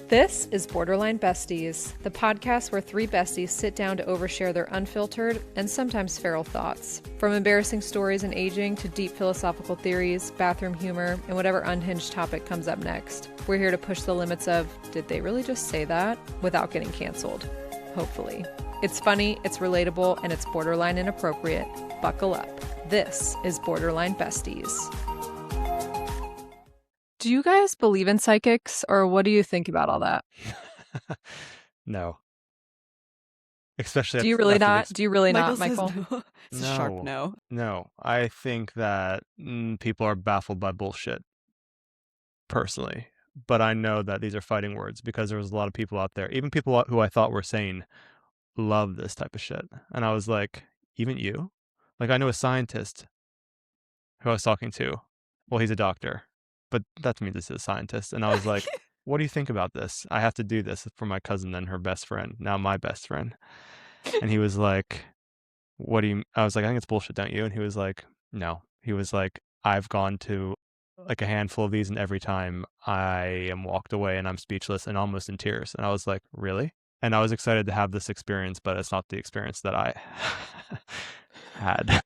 This is Borderline Besties, the podcast where three besties sit down to overshare their unfiltered and sometimes feral thoughts. From embarrassing stories and aging to deep philosophical theories, bathroom humor, and whatever unhinged topic comes up next. We're here to push the limits of, did they really just say that? Without getting canceled. Hopefully. It's funny, it's relatable, and it's borderline inappropriate. Buckle up. This is Borderline Besties. Do you guys believe in psychics, or what do you think about all that? No. Especially Do you really not? Do you really not, Michael Michael? says no. It's a sharp no. No. I think that people are baffled by bullshit, personally. But I know that these are fighting words because there was a lot of people out there, even people who I thought were sane, love this type of shit. And I was like, even you? Like, I know a scientist who I was talking to. Well, he's a doctor, but that means he's a scientist. And I was like, what do you think about this? I have to do this for my cousin and her best friend, now my best friend. And he was like, what do you, I was like, I think it's bullshit, don't you? And he was like, no. He was like, I've gone to like a handful of these and every time I am walked away and I'm speechless and almost in tears. And I was like, really? And I was excited to have this experience, but it's not the experience that I had.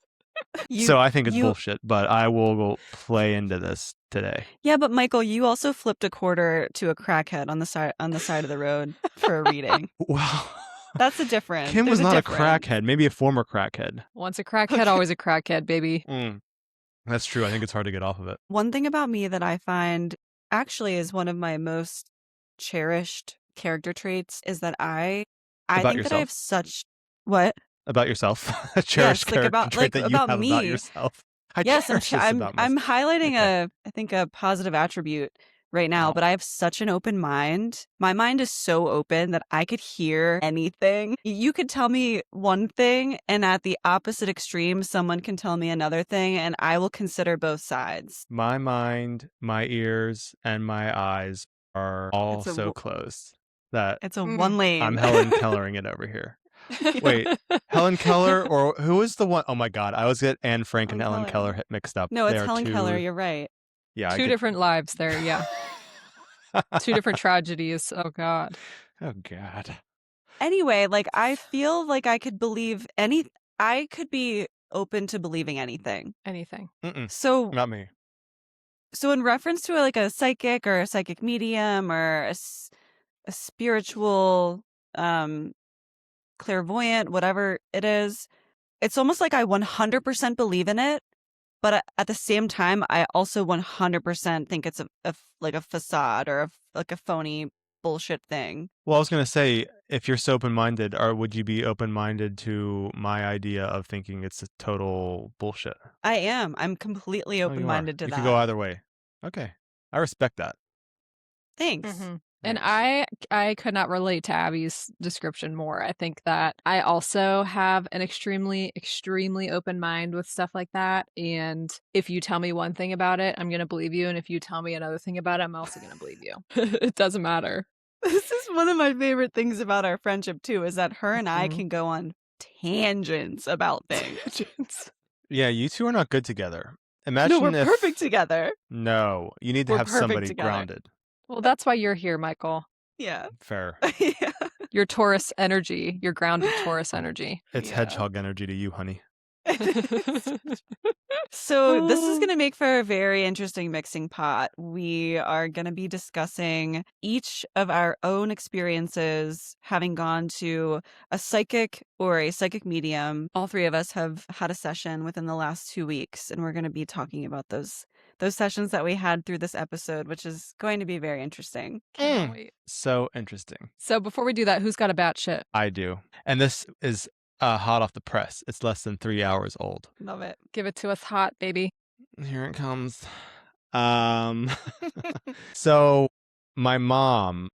So I think it's bullshit, but I will go play into this today. Yeah, but Michael, you also flipped a quarter to a crackhead on the side of the road for a reading. Well, that's a difference. Kim was not a crackhead, maybe a former crackhead. Once a crackhead, always a crackhead, baby. That's true. I think it's hard to get off of it. One thing about me that I find actually is one of my most cherished character traits is that I think that I have such what? About yourself. A cherished character trait that you have me. about yourself. I'm highlighting a positive attribute right now, but I have such an open mind. My mind is so open that I could hear anything. You could tell me one thing, and at the opposite extreme, someone can tell me another thing, and I will consider both sides. My mind, my ears, and my eyes are all so closed that it's a one lane. I'm Helen Kellering it over here. Wait, Helen Keller, or who is the one? Oh my God, I always get Anne Frank and Helen Keller mixed up. No, it's Helen Keller. You're right. Yeah, two different lives there. Yeah, two different tragedies. Oh God. Oh God. Anyway, like I feel like I could believe I could be open to believing anything. Anything. So not me. So in reference to like a psychic or a psychic medium or a spiritual clairvoyant, whatever it is, it's almost like I 100% believe in it, but at the same time, I also 100% think it's like a facade or like a phony bullshit thing. Well, I was going to say, if you're so open-minded, would you be open-minded to my idea of thinking it's a total bullshit? I am. I'm completely open-minded to that. You could go either way. Okay. I respect that. Thanks. Mm-hmm. And I could not relate to Abby's description more. I think that I also have an extremely, extremely open mind with stuff like that. And if you tell me one thing about it, I'm going to believe you. And if you tell me another thing about it, I'm also going to believe you. It doesn't matter. This is one of my favorite things about our friendship, too, is that her and I can go on tangents about things. Yeah, you two are not good together. Imagine we're perfect together. No, you need to have somebody grounded. Well, that's why you're here, Michael. Yeah. Fair. Yeah. Your Taurus energy, your grounded Taurus energy. It's hedgehog energy to you, honey. So this is going to make for a very interesting mixing pot. We are going to be discussing each of our own experiences having gone to a psychic or a psychic medium. All three of us have had a session within the last 2 weeks, and we're going to be talking about those sessions that we had through this episode, which is going to be very interesting. So interesting. So before we do that, who's got a batshit? I do. And this is hot off the press. It's less than 3 hours old. Love it. Give it to us hot, baby. Here it comes. So my mom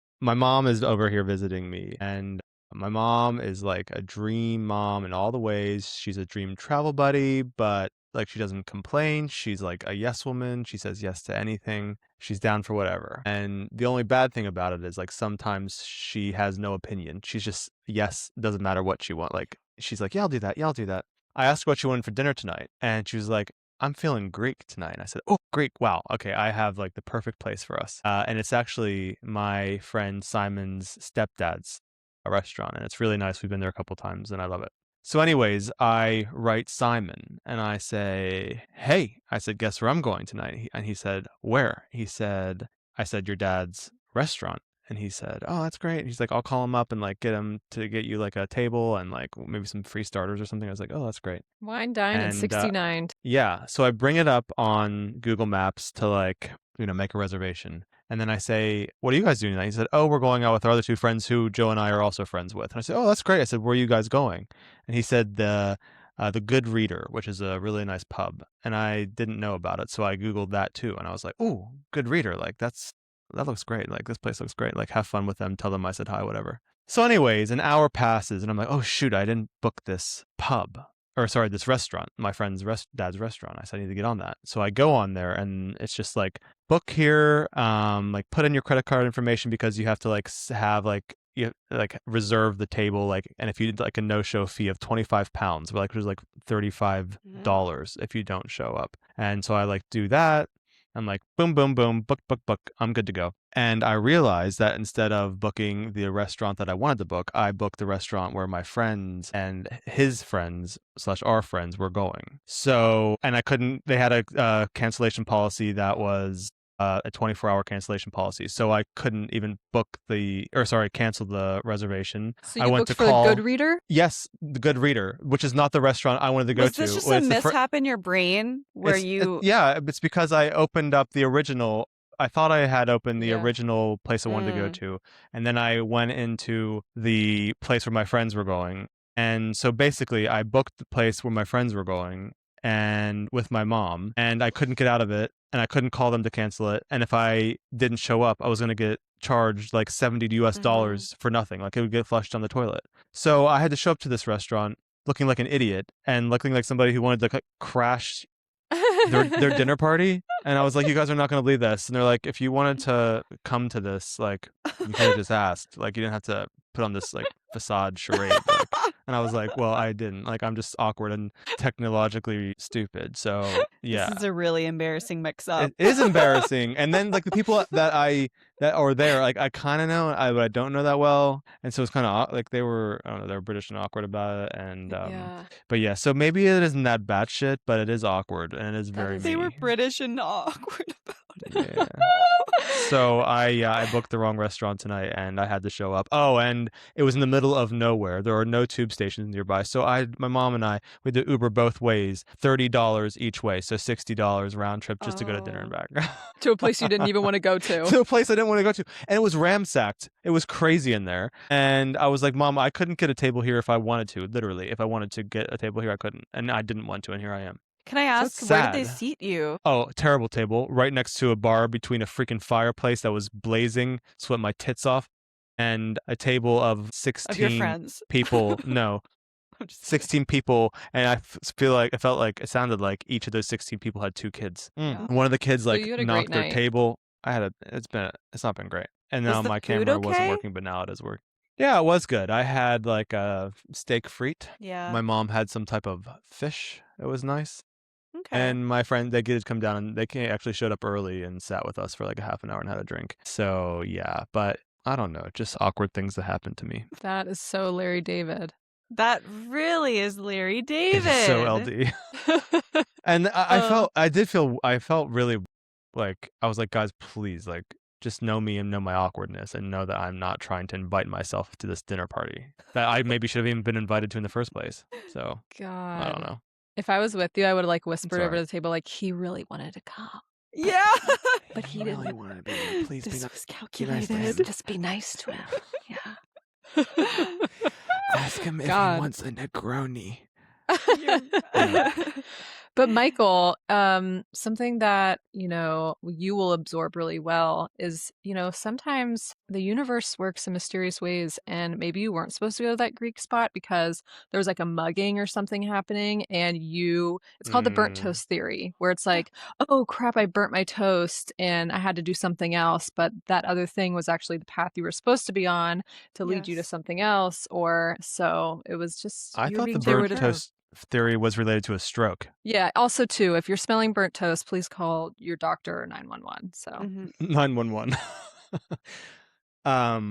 is over here visiting me, and my mom is like a dream mom in all the ways. She's a dream travel buddy, but like she doesn't complain. She's like a yes woman. She says yes to anything. She's down for whatever. And the only bad thing about it is like sometimes she has no opinion. She's just yes, doesn't matter what she wants. Like she's like, yeah, I'll do that. Yeah, I'll do that. I asked her what she wanted for dinner tonight, and she was like, I'm feeling Greek tonight. And I said, oh, Greek. Wow. Okay. I have like the perfect place for us. And it's actually my friend Simon's stepdad's restaurant. And it's really nice. We've been there a couple times and I love it. So anyways, I write Simon and I say, hey, I said, guess where I'm going tonight? And he said, where? I said, your dad's restaurant. And he said, oh, that's great. He's like, I'll call him up and like get him to get you like a table and like maybe some free starters or something. I was like, oh, that's great. Wine dine at And 69. yeah, so I bring it up on Google Maps to like, make a reservation. And then I say, what are you guys doing tonight? He said, oh, we're going out with our other two friends who Joe and I are also friends with. And I said, oh, that's great. I said, where are you guys going? And he said the Good Reader, which is a really nice pub. And I didn't know about it, so I Googled that too. And I was like, ooh, Good Reader. Like that looks great. Like this place looks great. Like have fun with them. Tell them I said hi, whatever. So anyways, an hour passes and I'm like, oh shoot, I didn't book this this restaurant, my friend's dad's restaurant. I said, I need to get on that. So I go on there and it's just like, book here, like put in your credit card information because you have to like have like, you like reserve the table, like, and if you did like a no-show fee of £25, like there's like $35 if you don't show up. And so I like do that. I'm like, boom, boom, boom, book, I'm good to go. And I realized that instead of booking the restaurant that I wanted to book, I booked the restaurant where my friends and his friends / our friends were going. So, and they had a cancellation policy that was a 24-hour cancellation policy. So I couldn't even cancel the reservation. So you I went booked to for call the Good Reader? Yes, the Good Reader, which is not the restaurant I wanted to go to. Was this just a mishap in your brain where it's because I opened up the original. I thought I had opened the original place I wanted to go to, and then I went into the place where my friends were going. And so basically, I booked the place where my friends were going and with my mom, and I couldn't get out of it, and I couldn't call them to cancel it. And if I didn't show up, I was going to get charged like $70 for nothing. Like it would get flushed down the toilet. So I had to show up to this restaurant looking like an idiot and looking like somebody who wanted to crash their dinner party. And I was like, you guys are not going to believe this. And they're like, if you wanted to come to this, like, you could have just asked. Like, you didn't have to put on this, like, facade charade. Like, and I was like, well, I didn't. Like, I'm just awkward and technologically stupid. So, yeah. This is a really embarrassing mix-up. It is embarrassing. And then, like, the people that are there, like, I kind of know, but I don't know that well. And so it's kind of, like, they were British and awkward about it. And, but yeah, so maybe it isn't that batshit, but it is awkward. And it is very They were British and awkward about it. Yeah. So I booked the wrong restaurant tonight and I had to show up. Oh, and it was in the middle of nowhere. There are no tube stations nearby. So my mom and I, we had to Uber both ways, $30 each way. So $60 round trip just to go to dinner and back. To a place you didn't even want to go to. To a place I didn't want to go to. And it was ramsacked. It was crazy in there. And I was like, Mom, I couldn't get a table here if I wanted to. Literally, if I wanted to get a table here, I couldn't. And I didn't want to. And here I am. Can I ask, where did they seat you? Oh, terrible table. Right next to a bar between a freaking fireplace that was blazing, sweat my tits off, and a table of 16 of your friends. People. No. 16 people, and I felt like it sounded like each of those 16 people had 2 kids. Yeah. One of the kids like knocked their night. table. It's not been great. And now my camera wasn't working, but now it is working. Yeah, it was good. I had like a steak frite. Yeah. My mom had some type of fish. It was nice. Okay. And my friend, they did come down and they actually showed up early and sat with us for like a half an hour and had a drink. So yeah, but I don't know, just awkward things that happened to me. That is so Larry David. That really is Larry David. It's so LD. And I felt really like, I was like, guys, please, like, just know me and know my awkwardness and know that I'm not trying to invite myself to this dinner party that I maybe should have even been invited to in the first place. So, God. I don't know. If I was with you, I would have like whispered over the table, like, he really wanted to come. Yeah. But he really didn't. wanted to be here. Please This be was nice calculated. Just be nice to him. Yeah. Ask him if he wants a Negroni. But Michael, something that, you will absorb really well is, sometimes the universe works in mysterious ways, and maybe you weren't supposed to go to that Greek spot because there was like a mugging or something happening, and it's called the burnt toast theory, where it's like, oh crap, I burnt my toast and I had to do something else, but that other thing was actually the path you were supposed to be on to lead you to something else, or so it was just. I thought the burnt toast theory was related to a stroke. Yeah. Also, too, if you're smelling burnt toast, please call your doctor or 911. So 911.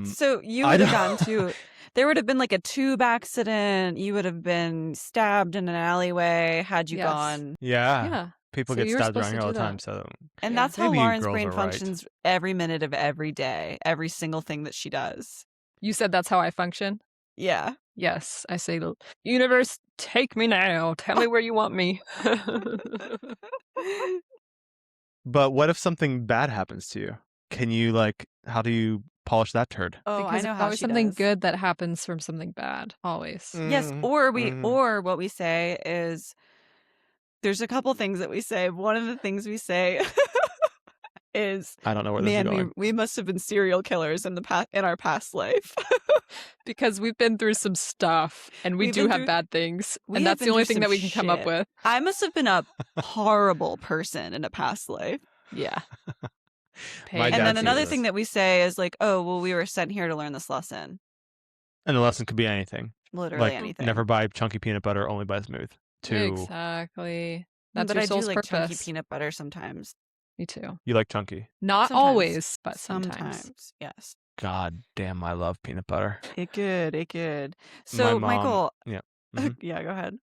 So you I would have don't- gotten to, there would have been like a tube accident. You would have been stabbed in an alleyway had you Yes. gone. Yeah. yeah. People So get you were stabbed supposed around to here all do the time, that. so And Yeah. that's how Maybe you Lauren's girls brain are right. functions every minute of every day, every single thing that she does. You said that's how I function? Yeah. Yes. I say, universe, take me now. Tell me where you want me. But what if something bad happens to you? Can you how do you polish that turd? Oh, Because I know there's how always she something does. good that happens from something bad. Always. Yes, or what we say is there's a couple things that we say. One of the things we say is, I don't know where this is man, going. we must have been serial killers in our past life. Because we've been through some stuff and we We've do been have through- bad things. we And have that's the been only through thing that some we can come up shit. with. I must have been a horrible person in a past life. Yeah. My And dad then sees another this. thing that we say is like, oh, well, we were sent here to learn this lesson. And the lesson could be anything. Literally Like, anything. never buy chunky peanut butter, only buy smooth. Exactly. That's but your I do soul's like chunky purpose. peanut butter sometimes. Me too. You like chunky? Not Sometimes. always, but sometimes. Yes. God damn, I love peanut butter. It good. So, My mom, Michael. yeah. Mhm. Yeah, go ahead.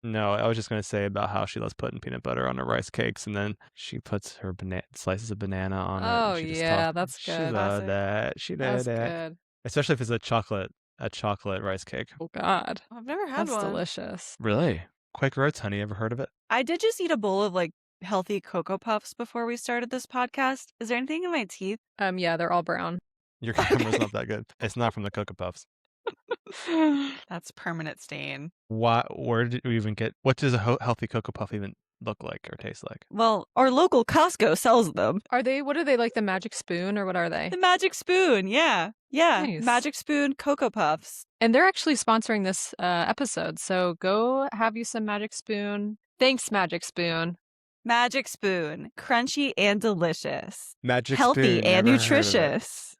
No, I was just going to say about how she loves putting peanut butter on her rice cakes, and then she puts her slices of banana on it. Oh, and she just yeah, that's She good. loved that. She That's did it. good. Especially if it's a chocolate rice cake. Oh, God. I've never had That's one. delicious. Really? Quaker Oats, honey. Ever heard of it? I did just eat a bowl of like healthy Cocoa Puffs before we started this podcast. Is there anything in my teeth? Yeah, they're all brown. Your camera's not that good. It's not from the Cocoa Puffs. That's permanent stain. Where did we even get? What does a healthy Cocoa Puff even look like or taste like? Well, our local Costco sells them. What are they, like the Magic Spoon, or what are they? The Magic Spoon, yeah. Nice. Magic Spoon Cocoa Puffs. And they're actually sponsoring this episode, so go have you some Magic Spoon. Thanks, Magic Spoon. Magic Spoon, crunchy and delicious. Magic Healthy Spoon, and never heard of it. nutritious.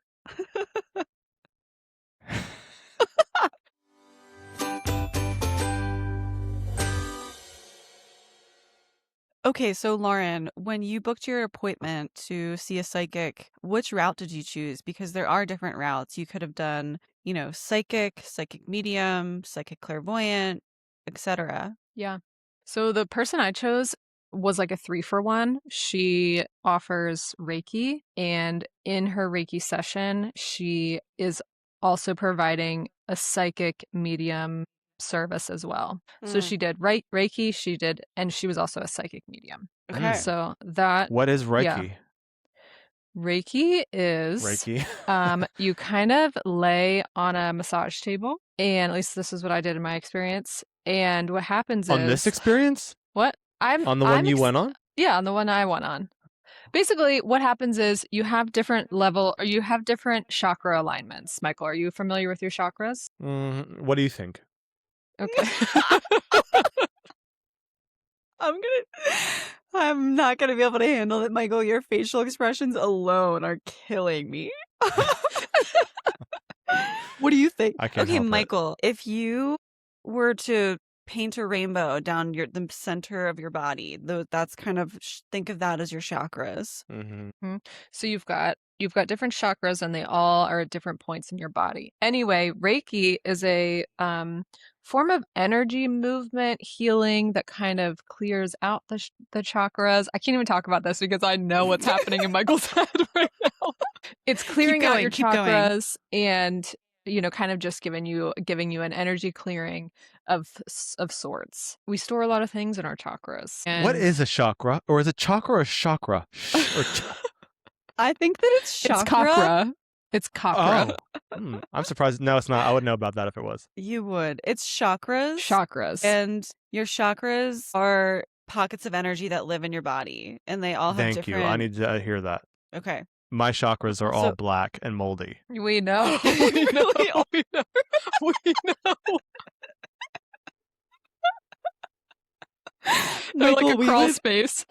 Okay, so Lauren, when you booked your appointment to see a psychic, which route did you choose? Because there are different routes. You could have done, psychic medium, psychic clairvoyant, etc. Yeah. So the person I chose was like a 3-for-1. She offers Reiki, and in her Reiki session, she is also providing a psychic medium service as well. So she did Reiki, and she was also a psychic medium. Okay. So that What is Reiki? Yeah. Reiki is Reiki. you kind of lay on a massage table, and at least this is what I did in my experience. And what happens On is this experience? what On the one you went on? Yeah, on the one I went on. Basically, what happens is you have different chakra alignments. Michael, are you familiar with your chakras? What do you think? Okay. I'm not gonna be able to handle it, Michael. Your facial expressions alone are killing me. What do you think? I can't Okay, help it. Michael, if you were to paint a rainbow down the center of your body, that's kind of think of that as your chakras. Mm-hmm. So you've got different chakras, and they all are at different points in your body. Anyway, Reiki is a form of energy movement healing that kind of clears out the chakras. I can't even talk about this because I know what's happening in Michael's head right now. It's clearing out your chakras and kind of just giving you an energy clearing of sorts. We store a lot of things in our chakras. What is a chakra? Or is it chakra or chakra? I think that it's chakra. It's chakra. It's chakra. Oh. I'm surprised. No, it's not. I would know about that if it was. You would. It's chakras. Chakras. And your chakras are pockets of energy that live in your body. And they all have different... Thank you. I need to hear that. Okay. My chakras are all black and moldy. We know. We know. We know. We know. They're Michael, like a crawl space.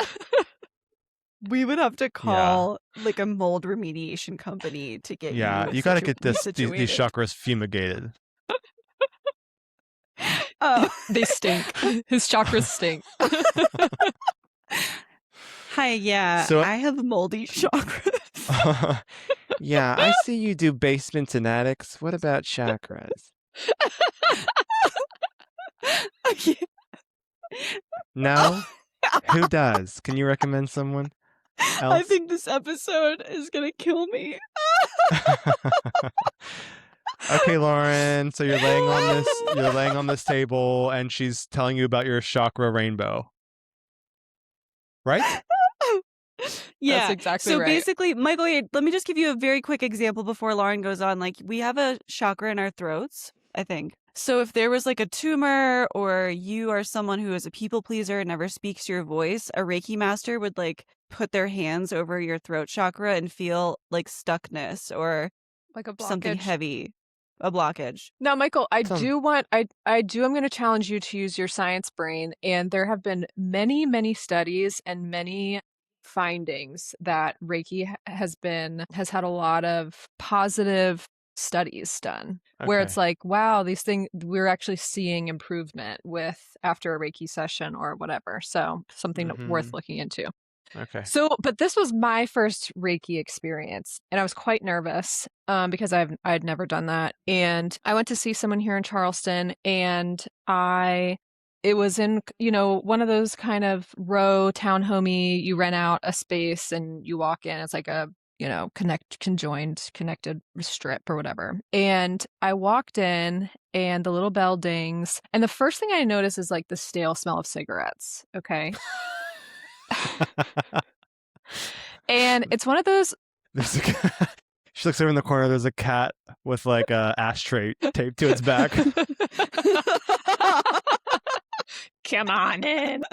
We would have to call like a mold remediation company to get you got to get these chakras fumigated. Oh. They stink. His chakras stink. Hi, yeah, So- I have moldy chakras. Yeah, I see you do basements and attics. What about chakras? No? Who does? Can you recommend someone else? I think this episode is gonna kill me. Okay, Lauren. So you're laying on this table, and she's telling you about your chakra rainbow, right? Yeah, That's exactly so right. basically, Michael, let me just give you a very quick example before Lauren goes on. Like, we have a chakra in our throats, I think. So if there was like a tumor, or you are someone who is a people pleaser and never speaks your voice, a Reiki master would like put their hands over your throat chakra and feel like stuckness or Like a blockage. something heavy, a blockage. Now, Michael, I'm Some- going to challenge you to use your science brain. And there have been many, many studies and many findings that Reiki has had a lot of positive studies done where it's like, wow, these things, we're actually seeing improvement with after a Reiki session or whatever. So something worth looking into. Okay. So, but this was my first Reiki experience, and I was quite nervous because I'd never done that. And I went to see someone here in Charleston, and it was in, one of those kind of row townhomey, you rent out a space and you walk in. It's like a, connected strip or whatever. And I walked in and the little bell dings. And the first thing I noticed is like the stale smell of cigarettes. Okay. And it's one of those. She looks over in the corner. There's a cat with like a ashtray taped to its back. Come on in.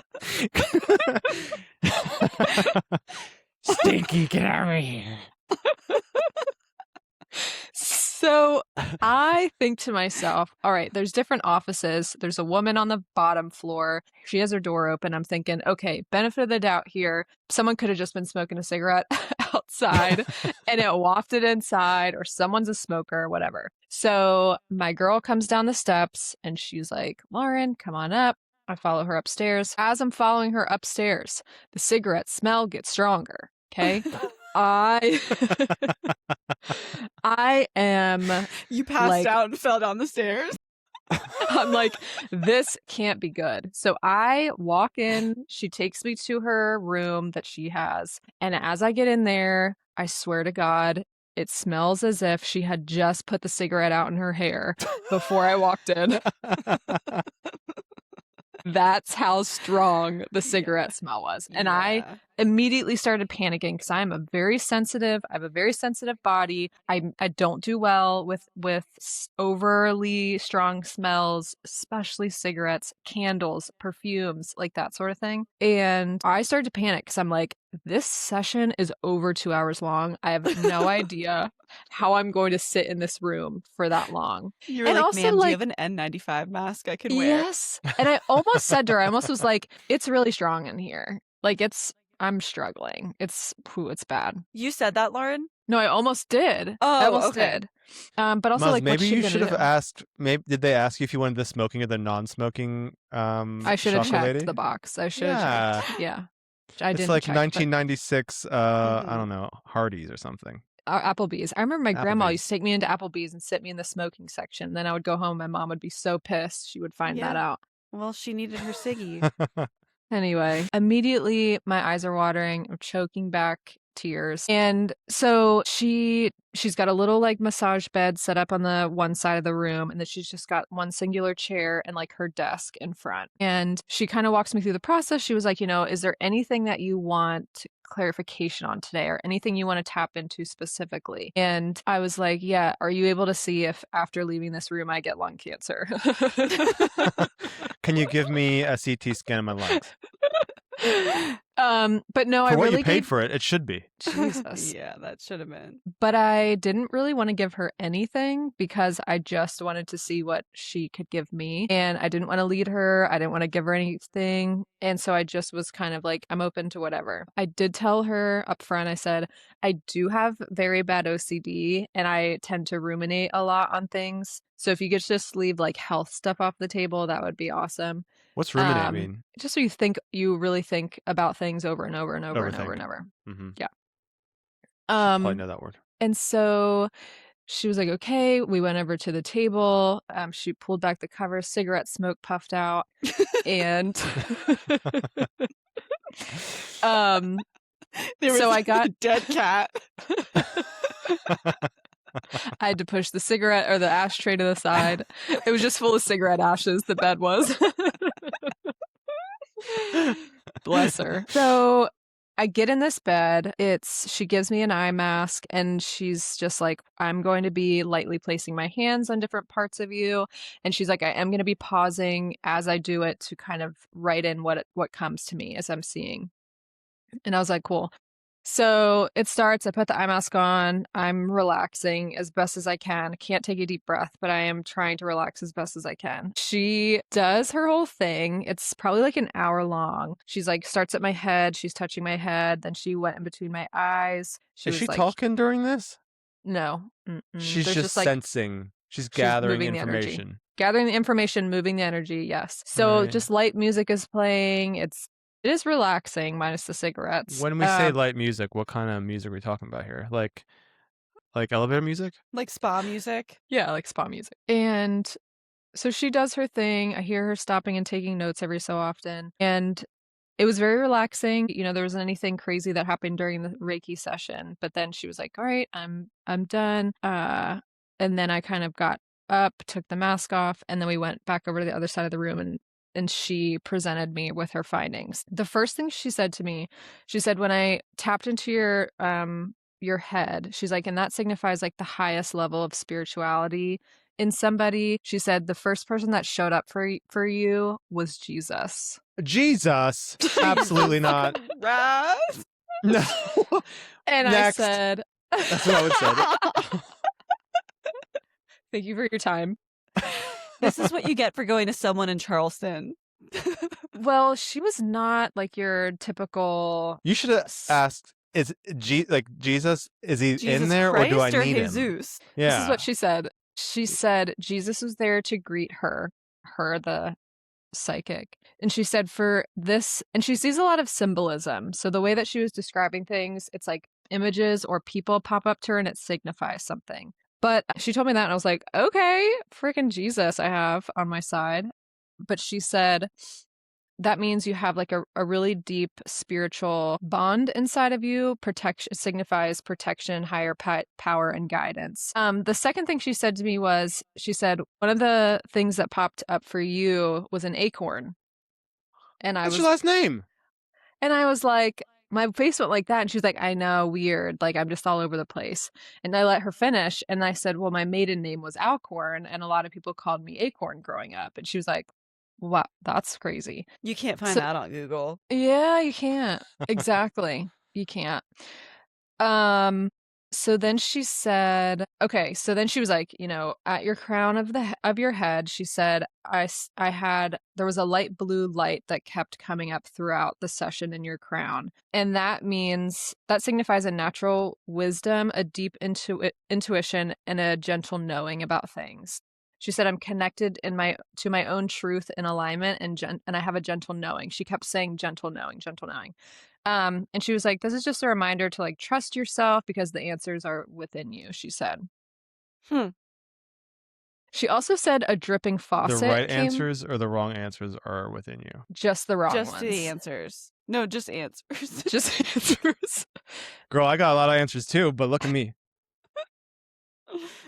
Stinky, get out of here. So I think to myself, all right, there's different offices. There's a woman on the bottom floor. She has her door open. I'm thinking, okay, benefit of the doubt here. Someone could have just been smoking a cigarette outside and it wafted inside, or someone's a smoker, whatever. So my girl comes down the steps and she's like, Lauren, come on up. I follow her upstairs. As I'm following her upstairs, the cigarette smell gets stronger. Okay. I am. You passed like, out and fell down the stairs. I'm like, this can't be good. So I walk in. She takes me to her room that she has. And as I get in there, I swear to God, it smells as if she had just put the cigarette out in her hair before I walked in. That's how strong the cigarette smell was. And I immediately started panicking because I have a very sensitive body. I don't do well with overly strong smells, especially cigarettes, candles, perfumes, like that sort of thing. And I started to panic because I'm like, this session is over 2 hours long. I have no idea how I'm going to sit in this room for that long. You were and like, also, ma'am, do you have an N95 mask I could wear? Yes. And I almost said to her, I almost was like, it's really strong in here. Like I'm struggling. It's bad. You said that, Lauren? No, I almost did. Oh, I almost okay. did. But also, Muz, like, maybe what's she you gonna should have do? asked. Maybe did they ask you if you wanted the smoking or the non-smoking? I should have chakra checked lady? the box. I should have checked. Yeah. I It's didn't like check, 1996. I don't know, Hardee's or something. Applebee's. I remember my grandma Applebee's. used to take me into Applebee's and sit me in the smoking section. Then I would go home. My mom would be so pissed. She would find that out. Well, she needed her ciggy. Anyway, immediately my eyes are watering. I'm choking back tears. And so she's got a little like massage bed set up on the one side of the room, and then she's just got one singular chair and like her desk in front. And she kind of walks me through the process. She was like, is there anything that you want clarification on today, or anything you want to tap into specifically? And I was like, yeah, are you able to see if after leaving this room I get lung cancer? Can you give me a CT scan of my lungs? But no, I For what really you paid gave for it, it should be. Jesus. Yeah, that should have been. But I didn't really want to give her anything because I just wanted to see what she could give me. And I didn't want to lead her. I didn't want to give her anything. And so I just was kind of like, I'm open to whatever. I did tell her up front, I said, I do have very bad OCD and I tend to ruminate a lot on things. So if you could just leave like health stuff off the table, that would be awesome. What's ruminate mean? Just so you really think about things over and over and over and over and over. Mm-hmm. Yeah. Should probably know that word. And so she was like, okay, we went over to the table. She pulled back the cover, cigarette smoke puffed out. And there was so I got a dead cat. I had to push the cigarette or the ashtray to the side. It was just full of cigarette ashes, the bed was. Bless her. So I get in this bed. She gives me an eye mask and she's just like, I'm going to be lightly placing my hands on different parts of you. And she's like, I am going to be pausing as I do it to kind of write in what comes to me as I'm seeing. And I was like, cool. So it starts, I put the eye mask on, I'm relaxing as best as I can. Can't take a deep breath, but I am trying to relax as best as I can. She does her whole thing. It's probably like an hour long. She's like, starts at my head, she's touching my head, then she went in between my eyes. Is she like, talking during this? No. She's There's just sensing. She's gathering information. Gathering the information, moving the energy, yes. So just light music is playing. It is relaxing, minus the cigarettes. When we say light music, what kind of music are we talking about here? Like elevator music? Like spa music? Yeah, like spa music. And so she does her thing. I hear her stopping and taking notes every so often. And it was very relaxing. You know, there wasn't anything crazy that happened during the Reiki session. But then she was like, all right, I'm done. And then I kind of got up, took the mask off, and then we went back over to the other side of the room and she presented me with her findings. The first thing she said to me, she said, when I tapped into your head, she's like, and that signifies like the highest level of spirituality in somebody. She said the first person that showed up for you was Jesus. Jesus? Absolutely not. No. And Next. I said, that's what I would say. Thank you for your time. This is what you get for going to someone in Charleston. Well, she was not like your typical. You should have asked, is Jesus, is he Jesus in there Christ or do I need Jesus? him? Yeah. This is what she said. She said Jesus was there to greet her, the psychic. And she said for this, and she sees a lot of symbolism. So the way that she was describing things, it's like images or people pop up to her and it signifies something. But she told me that and I was like, okay, freaking Jesus I have on my side. But she said that means you have like a really deep spiritual bond inside of you. Protection signifies protection, higher power, and guidance. The second thing she said to me was, she said, one of the things that popped up for you was an acorn. And What's your last name? And I was like, my face went like that. And she was like, I know, weird. Like, I'm just all over the place. And I let her finish. And I said, well, my maiden name was Alcorn. And a lot of people called me Acorn growing up. And she was like, wow, that's crazy. You can't find that on Google. Yeah, you can't. Exactly. You can't. So then she said, okay, so then she was like, you know, at your crown of your head, she said, there was a light blue light that kept coming up throughout the session in your crown. And that signifies a natural wisdom, a deep intuition, and a gentle knowing about things. She said, I'm connected to my own truth in alignment and I have a gentle knowing. She kept saying gentle knowing, gentle knowing. And she was like, this is just a reminder to like trust yourself because the answers are within you, she said. She also said a dripping faucet. The right answers or the wrong answers are within you? Just the wrong ones. Just the answers. No, just answers. Just answers. Girl, I got a lot of answers too, but look at me.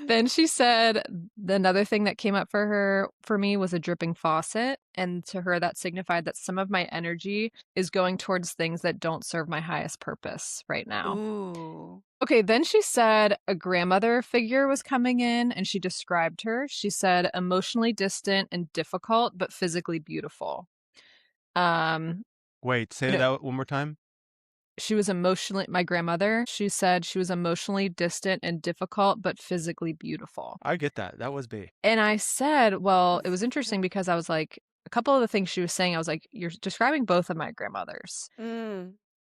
Then she said another thing that came up for me was a dripping faucet. And to her, that signified that some of my energy is going towards things that don't serve my highest purpose right now. Ooh. Okay, then she said a grandmother figure was coming in and she described her. She said emotionally distant and difficult, but physically beautiful. What Wait, say No. that one more time. She was my grandmother, she said she was emotionally distant and difficult, but physically beautiful. I get that. That was B. And I said, well, it was interesting because I was like, a couple of the things she was saying, I was like, you're describing both of my grandmothers.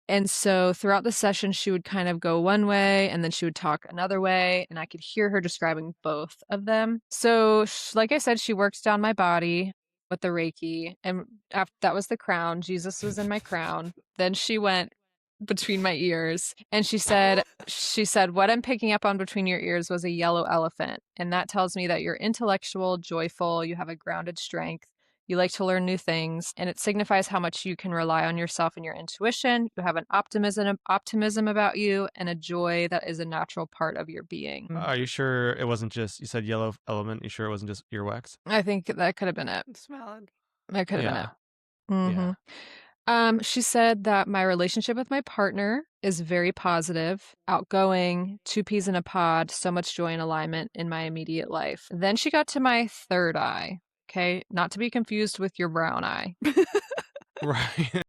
And so throughout the session, she would kind of go one way and then she would talk another way. And I could hear her describing both of them. So, like I said, she works down my body with the Reiki. And after that was the crown. Jesus was in my crown. Then she went between my ears and she said, what I'm picking up on between your ears was a yellow elephant. And that tells me that you're intellectual, joyful, you have a grounded strength. You like to learn new things, and it signifies how much you can rely on yourself and your intuition. You have an optimism about you and a joy that is a natural part of your being. Are you sure it wasn't just, you said yellow element, you sure it wasn't just earwax? I think that could have been it. It's valid. That could have been it. Yeah. She said that my relationship with my partner is very positive, outgoing, 2 peas in a pod, so much joy and alignment in my immediate life. Then she got to my third eye. Okay, not to be confused with your brown eye. Right.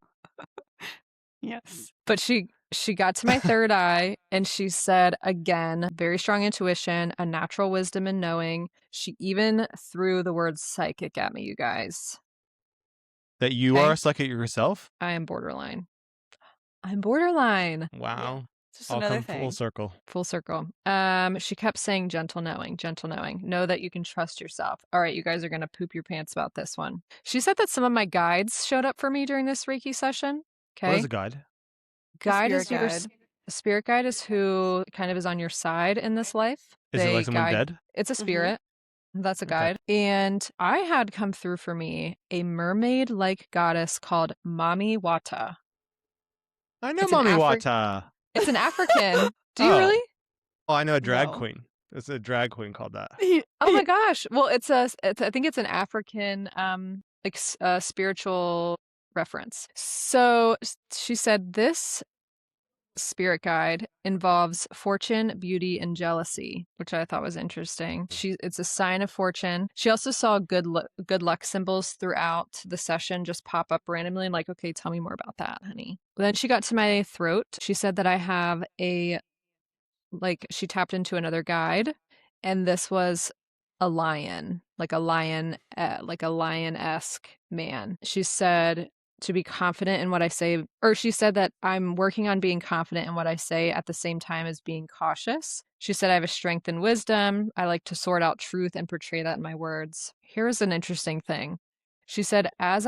Yes. But she got to my third eye and she said, again, very strong intuition, a natural wisdom and knowing. She even threw the word psychic at me, you guys. That you Okay. are a psychic yourself? I am borderline. I'm borderline. Wow. Yeah. Just I'll another come thing. full circle. Full circle. She kept saying gentle knowing. Know that you can trust yourself. All right, you guys are going to poop your pants about this one. She said that some of my guides showed up for me during this Reiki session. Okay. What is a guide? Guide A is spirit guide. a spirit guide is who kind of is on your side in this life. Is it like someone dead? It's a spirit. That's a Okay. guide. And I had come through for me a mermaid-like goddess called Mami Wata. I know It's an Mami Wata. It's an African. Do you Oh. really? Oh, I know a drag No. queen. It's a drag queen called that. Oh my gosh. Well, I think it's an African spiritual reference. So she said this spirit guide involves fortune, beauty, and jealousy, which I thought was interesting. It's a sign of fortune. She also saw good luck symbols throughout the session just pop up randomly and like, okay, tell me more about that, honey. Then she got to my throat. She said that I have she tapped into another guide, and this was a lion, like a lion-esque man. She said to be confident in what I say, or she said that I'm working on being confident in what I say at the same time as being cautious. She said I have a strength and wisdom. I like to sort out truth and portray that in my words. Here's an interesting thing. She said as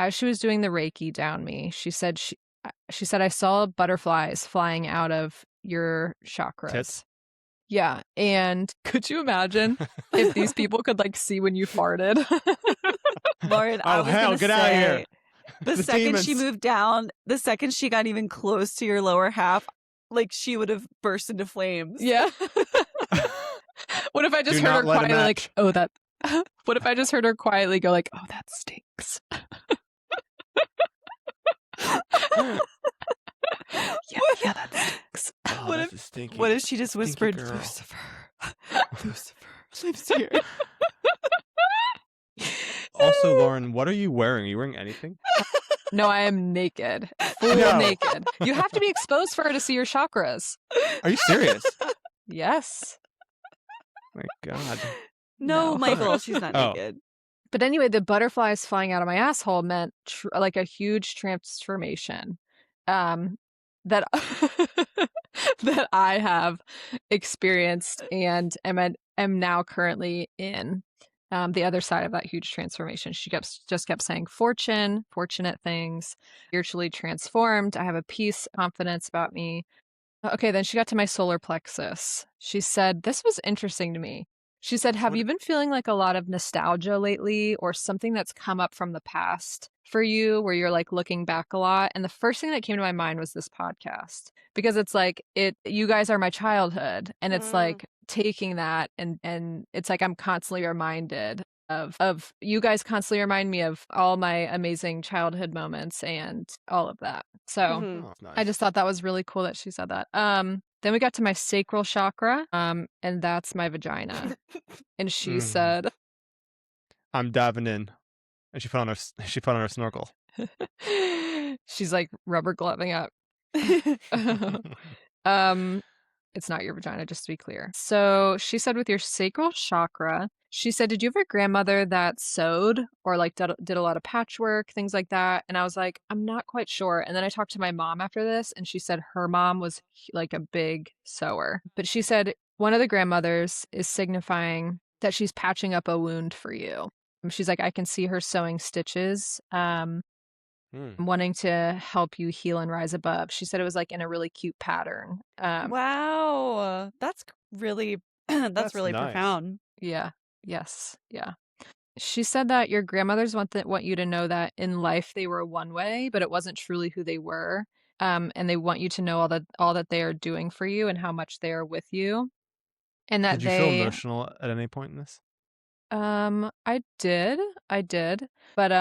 she was doing the Reiki down me, she said I saw butterflies flying out of your chakras. Tits? Yeah, and could you imagine if these people could like see when you farted? Lauren, I Oh, was hell, gonna get out of here. The The second she demons. moved down, the second she got even close to your lower half, like she would have burst into flames. Yeah. What if I just Do heard her not let him quietly like, match. oh, that. What if I just heard her quietly go like, oh, that stinks. Yeah, that stinks. Oh, What that's a stinky. What if she just Stinky whispered, girl. Lucifer, Lucifer lives here? Also, Lauren, what are you wearing? Are you wearing anything? No, I am naked. Full No. naked. You have to be exposed for her to see your chakras. Are you serious? Yes. My God. No, No. Michael, she's not Oh. naked. But anyway, the butterflies flying out of my asshole meant like a huge transformation that that I have experienced and am now currently in. The other side of that huge transformation. She just kept saying fortune, fortunate things, spiritually transformed. I have a peace, confidence about me. Okay, then she got to my solar plexus. She said, this was interesting to me. She said, have you been feeling like a lot of nostalgia lately or something that's come up from the past for you where you're like looking back a lot? And the first thing that came to my mind was this podcast because it's like you guys are my childhood and it's like taking that and it's like I'm constantly reminded of you guys constantly remind me of all my amazing childhood moments and all of that. So Mhm. Oh, nice. I just thought that was really cool that she said that. Then we got to my sacral chakra, and that's my vagina. And she said, I'm diving in. And she put on her snorkel. She's like rubber gloving up. It's not your vagina, just to be clear. So she said with your sacral chakra, she said, did you have a grandmother that sewed or like did a lot of patchwork, things like that? And I was like, I'm not quite sure. And then I talked to my mom after this, and she said her mom was like a big sewer. But she said one of the grandmothers is signifying that she's patching up a wound for you. She's like, I can see her sewing stitches. Wanting to help you heal and rise above. She said it was like in a really cute pattern. Wow. That's really that's really nice. profound. Yeah. Yes. Yeah. She said that your grandmothers want you to know that in life they were one way, but it wasn't truly who they were. And they want you to know all that they are doing for you and how much they are with you. And that Did you feel they emotional at any point in this? I did. But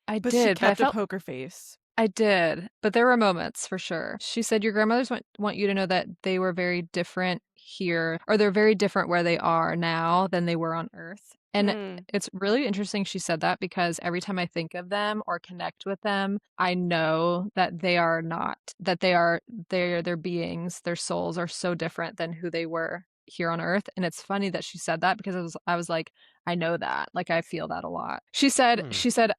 I But she did, but I kept a felt poker face. I did, but there were moments for sure. She said your grandmothers want you to know that they were very different here, or they're very different where they are now than they were on Earth. And it's really interesting she said that, because every time I think of them or connect with them, I know that they are not, that their beings, their souls are so different than who they were here on Earth. And it's funny that she said that, because I was like, I know that. Like, I feel that a lot. She said,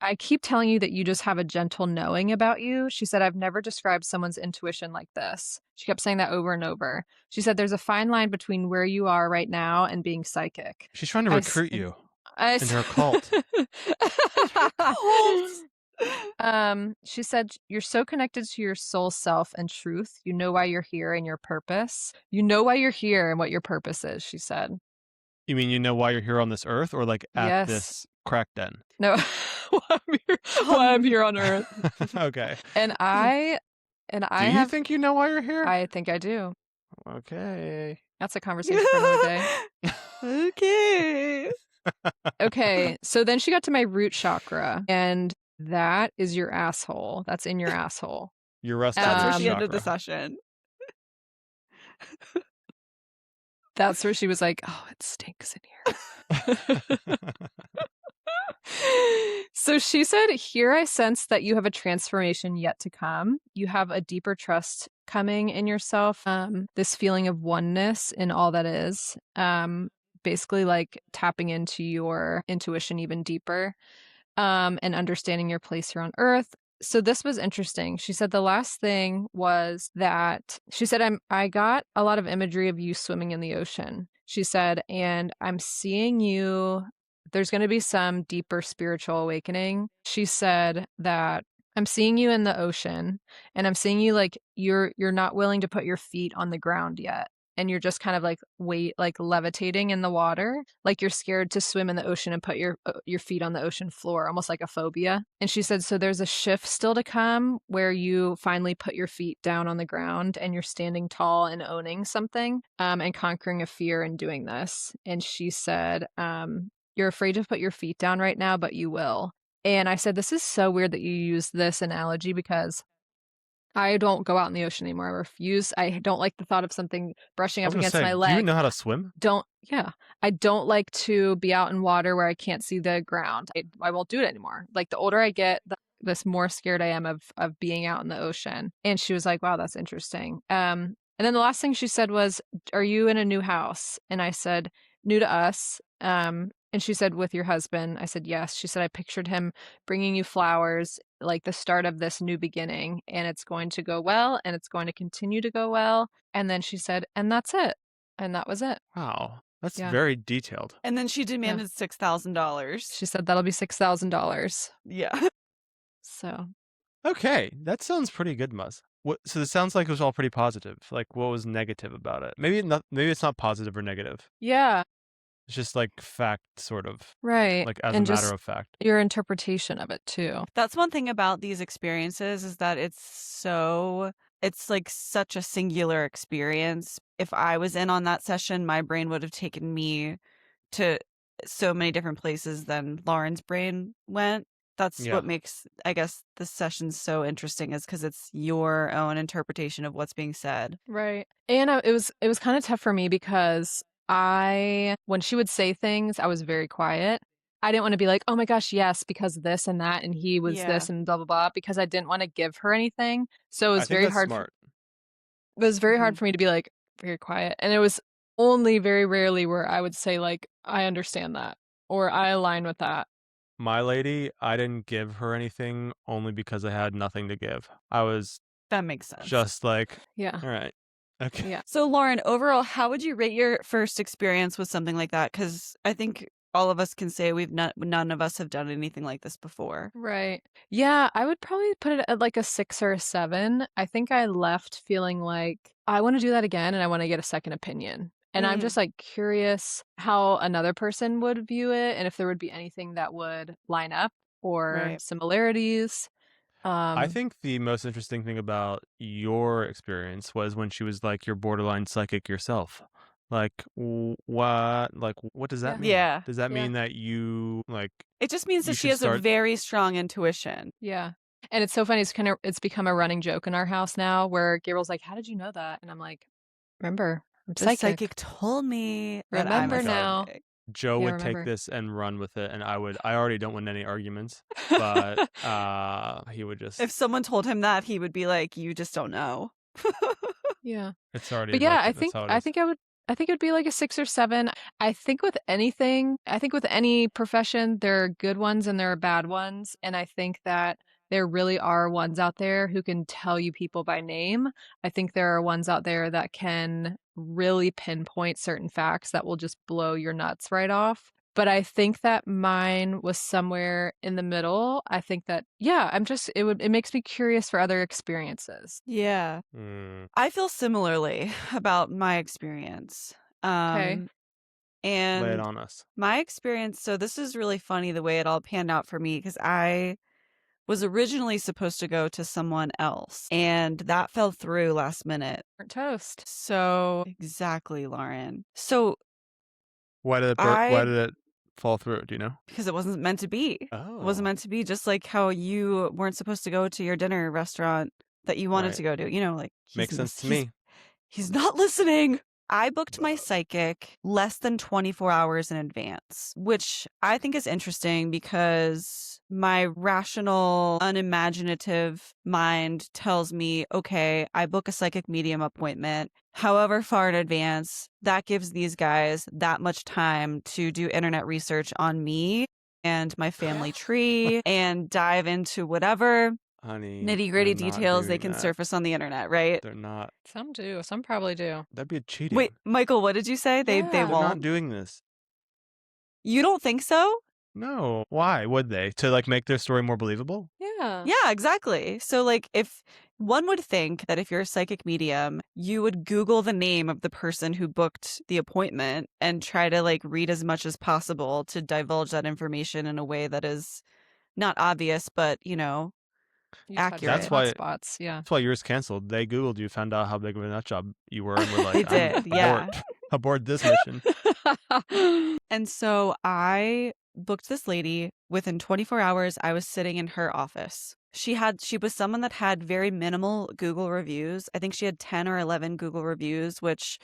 I keep telling you that you just have a gentle knowing about you. She said, I've never described someone's intuition like this. She kept saying that over and over. She said, there's a fine line between where you are right now and being psychic. She's trying to recruit you into her cult. She said, you're so connected to your soul self and truth. You know why you're here and your purpose. You know why you're here and what your purpose is, she said. You mean you know why you're here on this Earth, or like at Yes. this crack den? No, why I'm here on Earth. Okay. And I Do you think you know why you're here? I think I do. Okay. That's a conversation for another day. Okay. Okay, so then she got to my root chakra, and that is your asshole. That's in your asshole. Your rest That's where chakra. she ended the session. That's where she was like, oh, it stinks in here. So she said, here I sense that you have a transformation yet to come. You have a deeper trust coming in yourself. This feeling of oneness in all that is. Basically like tapping into your intuition even deeper, and understanding your place here on Earth. So this was interesting. She said the last thing was that she said, I got a lot of imagery of you swimming in the ocean. She said, and I'm seeing you, there's going to be some deeper spiritual awakening. She said that I'm seeing you in the ocean, and I'm seeing you like you're not willing to put your feet on the ground yet. And you're just kind of like levitating in the water, like you're scared to swim in the ocean and put your feet on the ocean floor, almost like a phobia. And she said, so there's a shift still to come where you finally put your feet down on the ground and you're standing tall and owning something, and conquering a fear in doing this. And she said, you're afraid to put your feet down right now, but you will. And I said, this is so weird that you use this analogy, because I don't go out in the ocean anymore. I refuse. I don't like the thought of something brushing up against my leg. Do you know how to swim? I don't like to be out in water where I can't see the ground. I won't do it anymore. Like, the older I get, the more scared I am of being out in the ocean. And she was like, wow, that's interesting. And then the last thing she said was, are you in a new house? And I said, new to us. And she said, with your husband? I said, yes. She said, I pictured him bringing you flowers, like the start of this new beginning, and it's going to go well, and it's going to continue to go well. And then she said, and that's it. And that was it. Wow. That's very detailed. And then she demanded $6,000. She said that'll be $6,000. Yeah. So. Okay. That sounds pretty good, Muzz. So this sounds like it was all pretty positive. Like, what was negative about it? Maybe it's not positive or negative. Yeah. It's just like fact, sort of. Right. Like, as and a matter of fact. Your interpretation of it, too. That's one thing about these experiences, is that it's like such a singular experience. If I was in on that session, my brain would have taken me to so many different places than Lauren's brain went. That's what makes, I guess, this session so interesting, is because it's your own interpretation of what's being said. Right. And it was kind of tough for me, because when she would say things, I was very quiet. I didn't want to be like, oh my gosh, yes, because of this and that, and he was Yeah. this and blah blah blah, because I didn't want to give her anything. So it I was think very that's hard. smart. It was very hard Mhm. for me to be like very quiet, and it was only very rarely where I would say like, I understand that or I align with that. My lady, I didn't give her anything only because I had nothing to give. I was That makes sense. just like, Yeah. all right, okay. Yeah. So, Lauren, overall, how would you rate your first experience with something like that? Because I think all of us can say none of us have done anything like this before. Right. Yeah, I would probably put it at like a 6 or a 7. I think I left feeling like I want to do that again and I want to get a second opinion. And I'm just like curious how another person would view it and if there would be anything that would line up or Right. similarities. I think the most interesting thing about your experience was when she was like, you're borderline psychic yourself. Like, what? Like, what does that Yeah. mean? Yeah. Does that Yeah. mean that you, like, It just means you that she should has a start? very strong intuition. Yeah. And it's so funny, it's become a running joke in our house now where Gabriel's like, "How did you know that?" And I'm like, "Remember, I'm The psychic. psychic told me that Oh I'm my a Remember God. now." psychic. Joe Yeah, would take remember. this and run with it, and I already don't win any arguments, but he would just, If someone told him that, he would be like, "You just don't know." Yeah. it's already But yeah, like, that's how it I is. think I think it would be like a 6 or 7. I think with anything, I think with any profession, there are good ones and there are bad ones, and I think that there really are ones out there who can tell you people by name. I think there are ones out there that can really pinpoint certain facts that will just blow your nuts right off. But I think that mine was somewhere in the middle. I think that, yeah, it makes me curious for other experiences. Yeah. Mm. I feel similarly about my experience. Okay. Lay it And on us. my experience, so this is really funny the way it all panned out for me because I was originally supposed to go to someone else and that fell through last minute. Burnt toast. So, exactly, Lauren. So, Why did I, it fall through? Do you know? because it wasn't meant to be. It wasn't Oh, meant to be, just like how you weren't supposed to go to your dinner restaurant that you wanted right. to go to. Like Makes sense to me. he's not listening. I booked my Uh, psychic less than 24 hours in advance, which I think is interesting because my rational, unimaginative mind tells me, okay, I book a psychic medium appointment however far in advance. That gives these guys that much time to do internet research on me and my family tree and dive into whatever Honey, nitty they're gritty not details they doing can that. surface on the internet, right? They're not. Some do. Some probably do. That'd be Wait, cheating. Michael, what did you say? They Yeah. They're not won't? doing this. You don't think so? No. Why would they? To like make their story more believable? Yeah. Yeah, exactly. So like if one would think that if you're a psychic medium, you would Google the name of the person who booked the appointment and try to like read as much as possible to divulge that information in a way that is not obvious, but You touched some That's accurate. hot why. spots. Yeah. That's why yours canceled. They Googled you, found out how big of a nut job you were, and were They like, "I'm did, yeah. abort, abort this mission." And so I booked this lady. Within 24 hours, I was sitting in her office. She was someone that had very minimal Google reviews. I think she had 10 or 11 Google reviews, which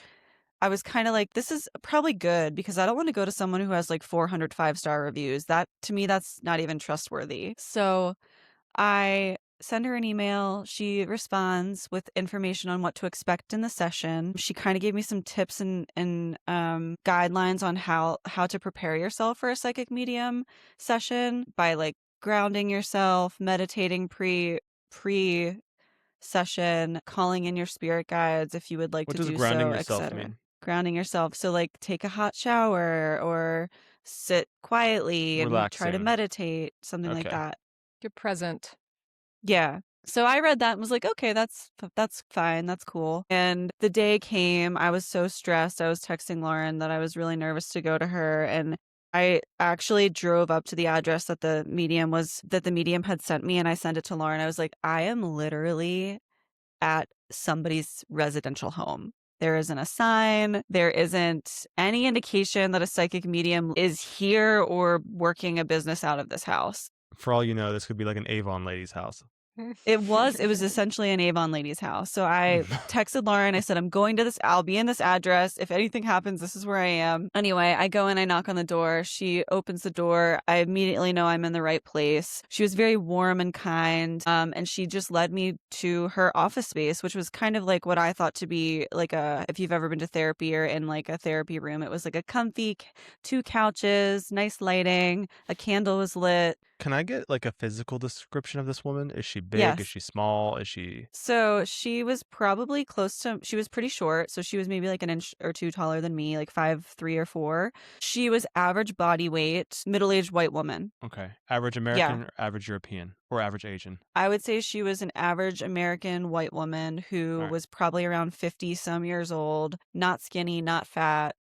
I was kind of like, this is probably good because I don't want to go to someone who has like 400 5-star reviews. That to me, that's not even trustworthy. So I send her an email. She responds with information on what to expect in the session. She kind of gave me some tips and guidelines on how to prepare yourself for a psychic medium session by like grounding yourself, meditating pre session, calling in your spirit guides if you would like What to does do grounding so, yourself etc. mean? Grounding yourself. So like take a hot shower or sit quietly and try to Relaxing. meditate, something like Okay. that. You're present. Yeah. So I read that and was like, okay, that's fine. That's cool. And the day came. I was so stressed. I was texting Lauren that I was really nervous to go to her. And I actually drove up to the address that the medium had sent me. And I sent it to Lauren. I was like, I am literally at somebody's residential home. There isn't a sign. There isn't any indication that a psychic medium is here or working a business out of this house. For all you know, this could be like an Avon lady's house. It was essentially an Avon lady's house. So I texted Lauren. I said, I'll be in this address. If anything happens, this is where I am. Anyway, I go in, I knock on the door. She opens the door. I immediately know I'm in the right place. She was very warm and kind. And she just led me to her office space, which was kind of like what I thought to be like if you've ever been to therapy or in like a therapy room, it was like a comfy 2 couches, nice lighting, a candle was lit. Can I get like a physical description of this woman? Is she big? Yes. Is she small? Is she... So she was probably she was pretty short. So she was maybe like an inch or two taller than me, like 5'3" or 4. She was average body weight, middle-aged white woman. Okay. Average American or average European or average Asian? I would say she was an average American white woman who was probably around 50 some years old, not skinny, not fat.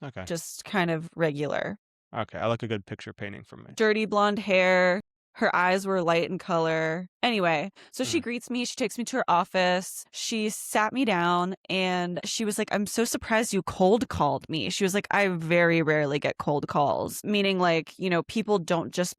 Okay. Just kind of regular. Okay. I like a good picture painting from me. Dirty blonde hair. Her eyes were light in color. Anyway, so she greets me. She takes me to her office. She sat me down and she was like, I'm so surprised you cold called me. She was like, I very rarely get cold calls, meaning like, you know, people don't just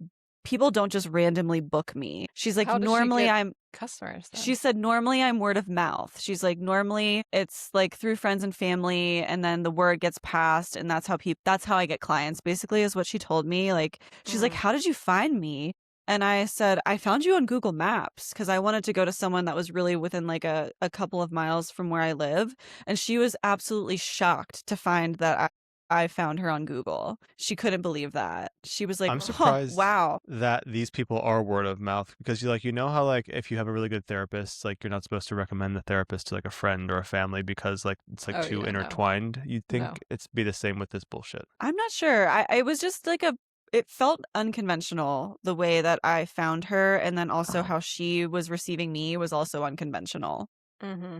randomly book me. She's like, normally I'm customers then? She said, normally I'm word of mouth. She's like, normally it's like through friends and family, and then the word gets passed, and that's how I get clients, basically, is what she told me. Like, she's like, how did you find me? And I said, I found you on Google Maps because I wanted to go to someone that was really within like a couple of miles from where I live. And she was absolutely shocked to find that I found her on Google. She couldn't believe that. She was like, I'm surprised wow, that these people are word of mouth, because you know how like if you have a really good therapist, like you're not supposed to recommend the therapist to like a friend or a family because like it's like too intertwined. You'd think it's be the same with this bullshit. I'm not sure. It was just like it felt unconventional the way that I found her, and then also how she was receiving me was also unconventional. Mm-hmm.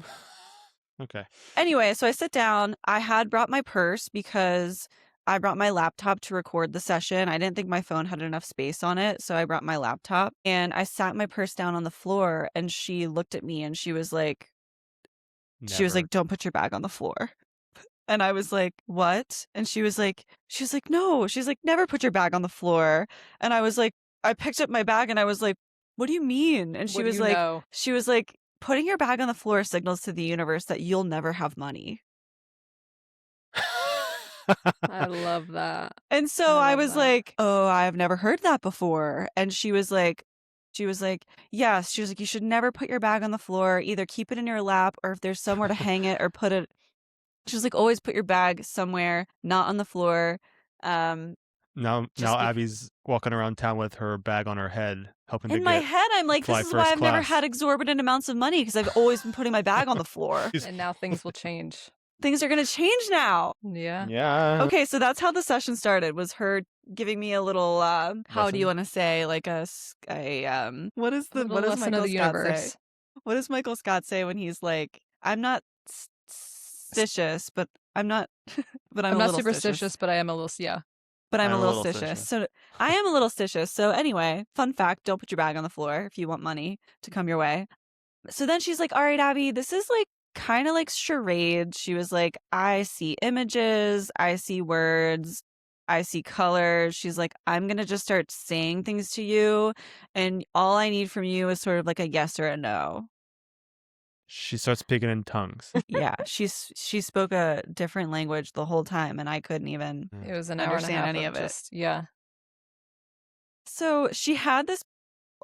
Okay. Anyway, so I sit down. I had brought my purse because I brought my laptop to record the session. I didn't think my phone had enough space on it, so I brought my laptop. And I sat my purse down on the floor, and she looked at me and she was like, don't put your bag on the floor. And I was like, what? And she was like, no. She's like, never put your bag on the floor. And I was like, I picked up my bag and I was like, what do you mean? And she was like, putting your bag on the floor signals to the universe that you'll never have money. I love that. And so I was like, oh, I've never heard that before. And she was like, yes. She was like, you should never put your bag on the floor. Either keep it in your lap, or if there's somewhere to hang it, or put it. She was like, always put your bag somewhere, not on the floor. Now Abby's walking around town with her bag on her head, hoping to get. In my head, I'm like, this is why I've never had exorbitant amounts of money, because I've always been putting my bag on the floor. And now things will change. Things are going to change now. Yeah. Yeah. Okay, so that's how the session started, was her giving me a little, how do you want to say, like what does Michael Scott say? What does Michael Scott say when he's like, I'm not superstitious, but I'm not, but I'm not superstitious, but I am a little, But I'm a little stitious. So I am a little stitious. So anyway, fun fact, don't put your bag on the floor if you want money to come your way. So then she's like, all right, Abby, this is like kind of like charade. She was like, I see images, I see words, I see colors. She's like, I'm going to just start saying things to you, and all I need from you is sort of like a yes or a no. She starts speaking in tongues. Yeah, she spoke a different language the whole time, and I couldn't even it was an hour and a half any of it. Yeah. So she had this.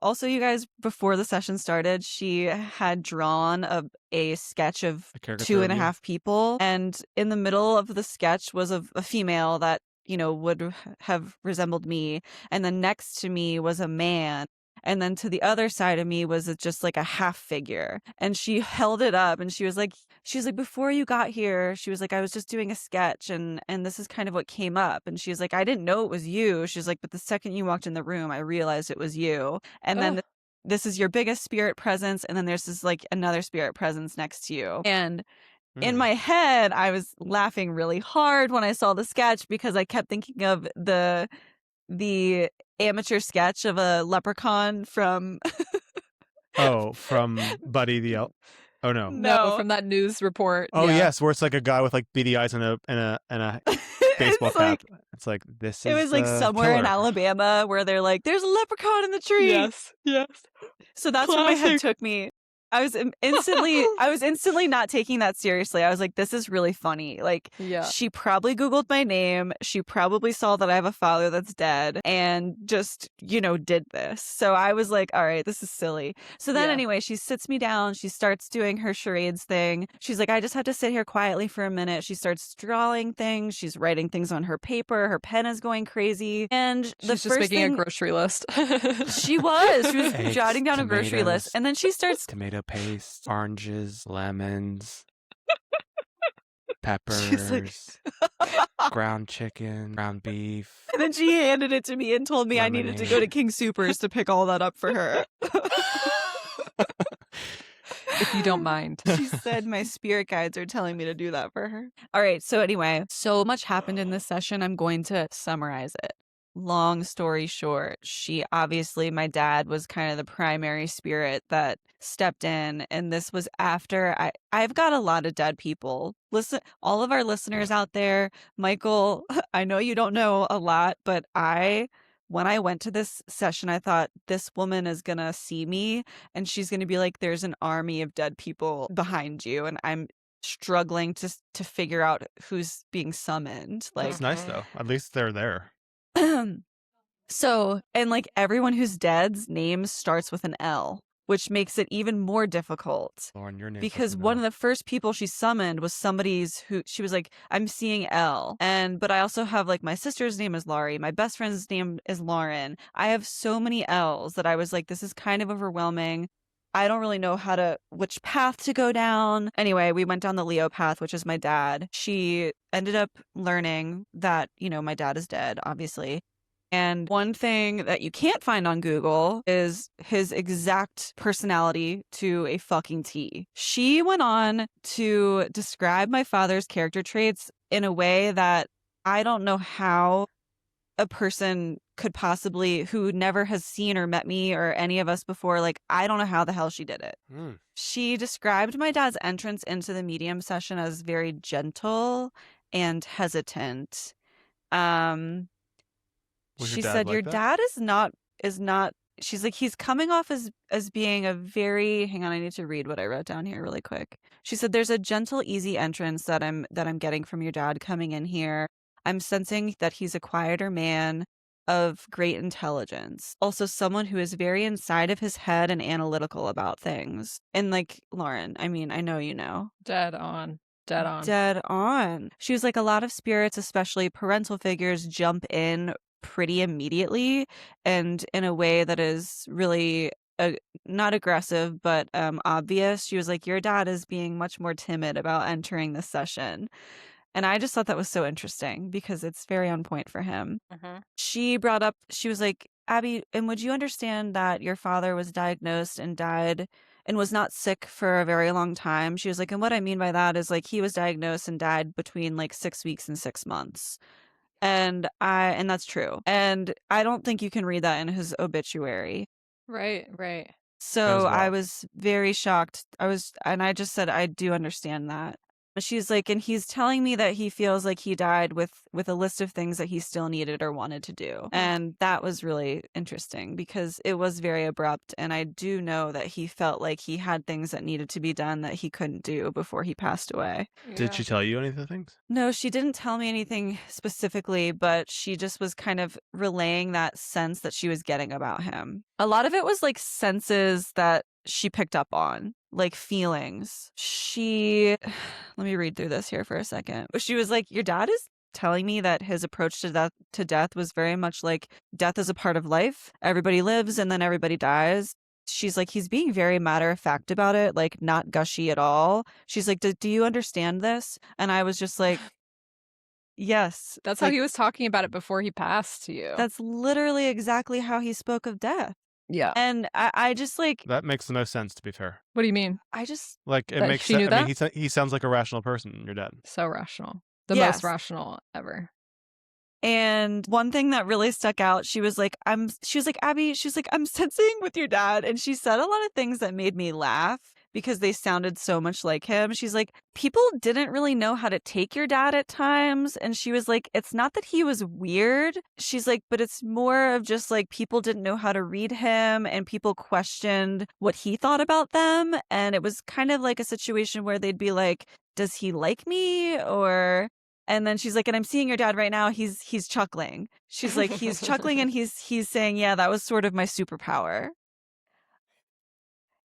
Also, you guys, before the session started, she had drawn a sketch of 2.5 people, and in the middle of the sketch was a female that, you know, would have resembled me, and then next to me was a man. And then to the other side of me was just like a half figure. And she held it up and she was like, before you got here, she was like, I was just doing a sketch and this is kind of what came up. And she's like, I didn't know it was you. She's like, but the second you walked in the room, I realized it was you. And then this is your biggest spirit presence. And then there's this like another spirit presence next to you. And in my head, I was laughing really hard when I saw the sketch because I kept thinking of the amateur sketch of a leprechaun from from Buddy the Elf. Oh no, from that news report. Oh yes, where it's like a guy with like beady eyes and a baseball cap. It's like, this It is was like the somewhere in killer. Alabama where they're like, there's a leprechaun in the tree. Yes. So that's where my head Classic. took me. I was instantly not taking that seriously. I was like, this is really funny. Like, Yeah. she probably Googled my name. She probably saw that I have a father that's dead and just, did this. So I was like, all right, this is silly. So then anyway, she sits me down. She starts doing her charades thing. She's like, I just have to sit here quietly for a minute. She starts drawing things. She's writing things on her paper. Her pen is going crazy. And She's just making a grocery list. She was Eggs, jotting down a grocery list. tomatoes, And then she starts tomato paste, oranges, lemons, She's like- peppers, ground chicken, ground beef. And then she handed it to me and told me I needed to go to King Soopers to pick all that up for her. If you don't mind. She said my spirit guides are telling me to do that for her. All right. So anyway, so much happened in this session. I'm going to summarize it. Long story short, my dad was kind of the primary spirit that stepped in. And this was after I've got a lot of dead people. Listen, all of our listeners out there, Michael, I know you don't know a lot, but when I went to this session, I thought this woman is going to see me and she's going to be like, there's an army of dead people behind you. And I'm struggling to figure out who's being summoned. Like, That's nice, though. At least they're there. So, and like everyone who's dead's name starts with an L, which makes it even more difficult. Lauren, your name. Because one of the first people she summoned was somebody's who she was like, I'm seeing L. But I also have like my sister's name is Laurie. My best friend's name is Lauren. I have so many L's that I was like, this is kind of overwhelming. I don't really know which path to go down. Anyway, we went down the Leo path, which is my dad. She ended up learning that, my dad is dead, obviously. And one thing that you can't find on Google is his exact personality to a fucking T. She went on to describe my father's character traits in a way that I don't know how a person could possibly, who never has seen or met me or any of us before, like, I don't know how the hell she did it. She described my dad's entrance into the medium session as very gentle and hesitant. She said, your dad is not, she's like, he's coming off as being a very, hang on, I need to read what I wrote down here really quick. She said, there's a gentle, easy entrance that I'm getting from your dad coming in here. I'm sensing that he's a quieter man of great intelligence. Also someone who is very inside of his head and analytical about things. And like, Lauren, I mean, I know you know. Dead on. She was like, a lot of spirits, especially parental figures, jump in pretty immediately and in a way that is really not aggressive but obvious. She was like, your dad is being much more timid about entering this session. And I just thought that was so interesting because it's very on point for him. She brought up, she was like, Abby, and would you understand that your father was diagnosed and died and was not sick for a very long time? She was like, and what I mean by that is like he was diagnosed and died between like 6 weeks and 6 months. And that's true. And I don't think you can read that in his obituary. Right. So I was very shocked. And I just said, I do understand that. She's like, and he's telling me that he feels like he died with a list of things that he still needed or wanted to do. And that was really interesting because it was very abrupt. And I do know that he felt like he had things that needed to be done that he couldn't do before he passed away. Did she tell you any of the things? No, she didn't tell me anything specifically, but she just was kind of relaying that sense that she was getting about him. A lot of it was like senses that she picked up on, like feelings. Let me read through this here for a second. She was like, your dad is telling me that his approach to death was very much like death is a part of life. Everybody lives and then everybody dies. She's like, he's being very matter of fact about it, like not gushy at all. She's like, do you understand this? And I was just like, yes. That's how he was talking about it before he passed to you. That's literally exactly how he spoke of death. Yeah. And I just like... That makes the most sense, to be fair. What do you mean? I just... Like, it makes sense. I mean, he sounds like a rational person, your dad. So rational. The most rational ever. And one thing that really stuck out, she was like, Abby, I'm sensing with your dad. And she said a lot of things that made me laugh. because they sounded so much like him. She's like, people didn't really know how to take your dad at times. And she was like, it's not that he was weird. She's like, but it's more of just like people didn't know how to read him and people questioned what he thought about them. And it was kind of like a situation where they'd be like, does he like me? Or and then she's like, and I'm seeing your dad right now. He's chuckling. She's like, he's chuckling and he's saying, yeah, that was sort of my superpower.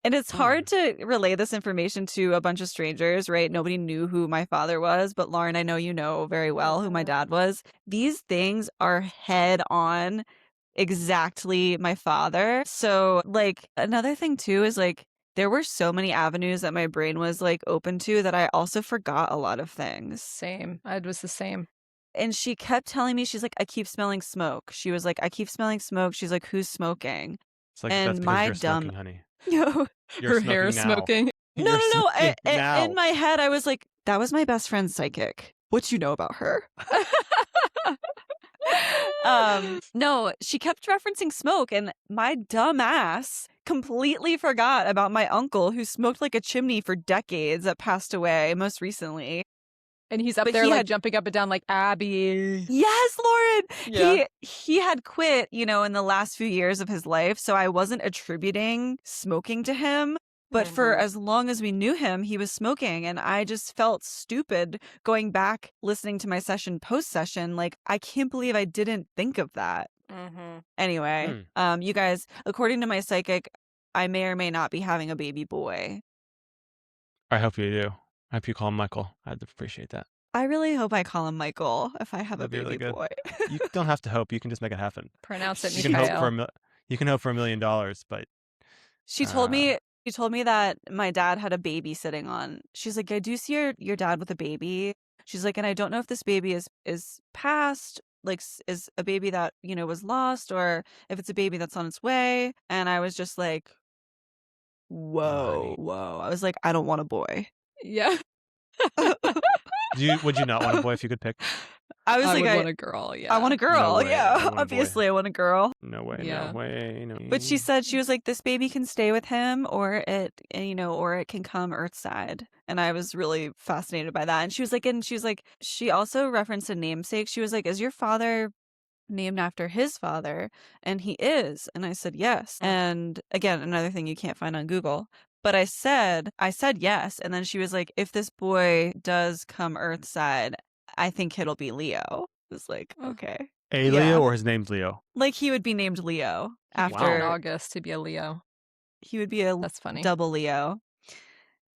And it's hard to relay this information to a bunch of strangers, right? Nobody knew who my father was, but Lauren, I know you know very well who my dad was. These things are head on exactly my father. So, like, another thing too is like, there were so many avenues that my brain was like open to that I also forgot a lot of things. Same. I was the same. And she kept telling me, she's like, I keep smelling smoke. She was like, I keep smelling smoke. She's like, who's smoking? It's like, And that's because my you're dumb, smoking, honey. no, You're Her hair smoking now. smoking. no, You're no, no. smoking now. In my head, I was like, that was my best friend's psychic. What you know about her? No, she kept referencing smoke, and my dumb ass completely forgot about my uncle who smoked like a chimney for decades that passed away most recently. And he's up But there he like had- jumping up and down like Abby. Yes, Lauren. Yeah. He had quit, you know, in the last few years of his life, so I wasn't attributing smoking to him. But for as long as we knew him, he was smoking. And I just felt stupid going back, listening to my session post-session. Like, I can't believe I didn't think of that. Anyway, you guys, according to my psychic, I may or may not be having a baby boy. I hope you do. I hope you call him Michael. I'd appreciate that. I really hope I call him Michael if I have That'd a be really baby good. boy. You don't have to hope. You can just make it happen. Pronounce it You can hope for Mikhail. you can hope for $1 million, but She told me that my dad had a baby sitting on. She's like, I do see your dad with a baby. She's like, and I don't know if this baby is past, like is a baby that, you know, was lost, or if it's a baby that's on its way. And I was just like, whoa, whoa. I was like, I don't want a boy. Yeah. would you not want a boy if you could pick? I was I like, would want a girl. Yeah. I want a girl. No way. I Yeah, want a boy. obviously I want a girl. No way. Yeah. No way. No. But she said, she was like, this baby can stay with him, or it can come Earthside. And I was really fascinated by that. And she was like, she also referenced a namesake. She was like, is your father named after his father? And he is. And I said, yes. And again, another thing you can't find on Google. But I said yes. And then she was like, if this boy does come Earthside, I think it'll be Leo. I was like, okay. A Yeah. Leo, or his name's Leo? Like, he would be named Leo Born in after August to be a Leo. he would be a That's funny. double Leo.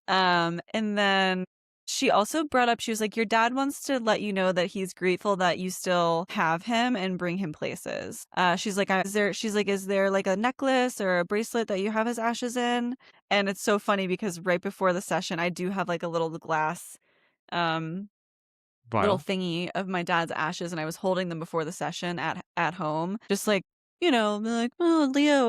And then she also brought up, she was like, your dad wants to let you know that he's grateful that you still have him and bring him places. She's like, is there like a necklace or a bracelet that you have his ashes in? And it's so funny because right before the session, I do have like a little glass, little thingy of my dad's ashes, and I was holding them before the session at home, just like, you know, like, oh, Leo,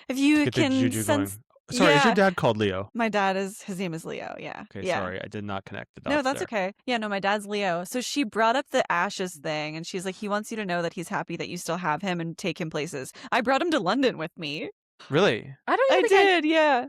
if you Get the can juju sense. going. Sorry, is your Yeah. dad called Leo? My his name is Leo. Yeah. Okay, Yeah. sorry, I did not connect the dots. No, that's there. okay. Yeah, no, my dad's Leo. So she brought up the ashes thing, and she's like, he wants you to know that he's happy that you still have him and take him places. I brought him to London with me. Really? I don't I even think did, yeah.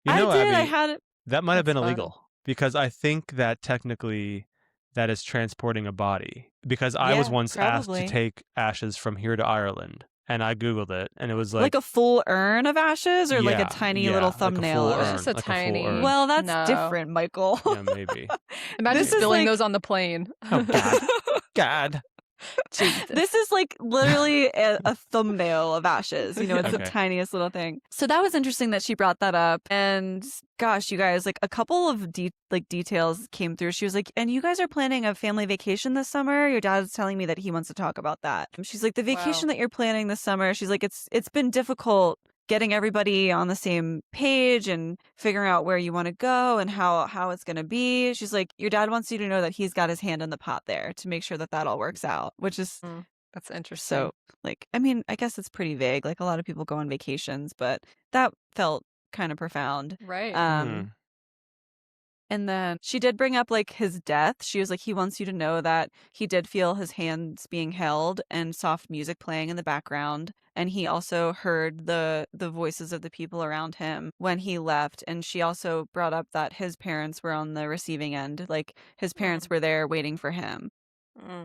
You know, I did. Abby, I had it. that might have That's been fun. illegal, because I think that technically that is transporting a body. Because I was Yeah, once asked probably. to take ashes from here to Ireland, and I Googled it, and it was like a full urn of ashes, or like a Yeah, tiny little like a thumbnail full of urn, Just a like a full tiny- urn. Well, that's No. different, Michael. Yeah, maybe. Imagine This is spilling like- those on the plane. Oh God, God. Jesus. This is like literally a thumbnail of ashes. You know, it's the Okay. tiniest little thing. So that was interesting that she brought that up. And gosh, you guys, like a couple of details came through. She was like, and you guys are planning a family vacation this summer? Your dad's telling me that he wants to talk about that. She's like, the vacation Wow. that you're planning this summer, she's like, it's been difficult getting everybody on the same page and figuring out where you want to go and how it's going to be. She's like, your dad wants you to know that he's got his hand in the pot there to make sure that all works out, which is That's interesting. so, like, I mean, I guess it's pretty vague. Like, a lot of people go on vacations, but that felt kind of profound. Right. Hmm. And then she did bring up like his death. She was like, he wants you to know that he did feel his hands being held and soft music playing in the background. And he also heard the voices of the people around him when he left. And she also brought up that his parents were on the receiving end. Like his parents were there waiting for him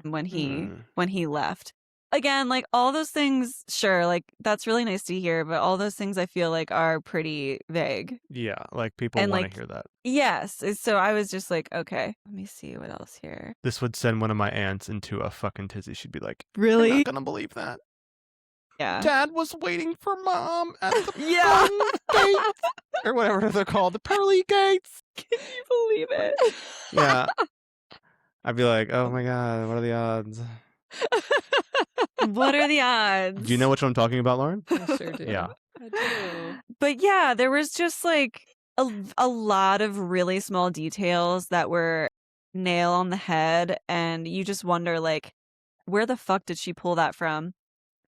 when he left. Again, like all those things, sure, like that's really nice to hear, but all those things I feel like are pretty vague. Yeah, like people And want like to hear that. yes, so I was just like, okay, let me see what else here. This would send one of my aunts into a fucking tizzy. She'd be like, Really? "You're not gonna believe that. Yeah. Dad was waiting for Mom at the Yeah. gates, or whatever they're called, the pearly gates." Can you believe it? Yeah. I'd be like, "Oh my god, what are the odds?" What are the odds? Do you know which one I'm talking about, Lauren? I sure do. Yeah. I do. But yeah, there was just like a lot of really small details that were nail on the head, and you just wonder like, where the fuck did she pull that from?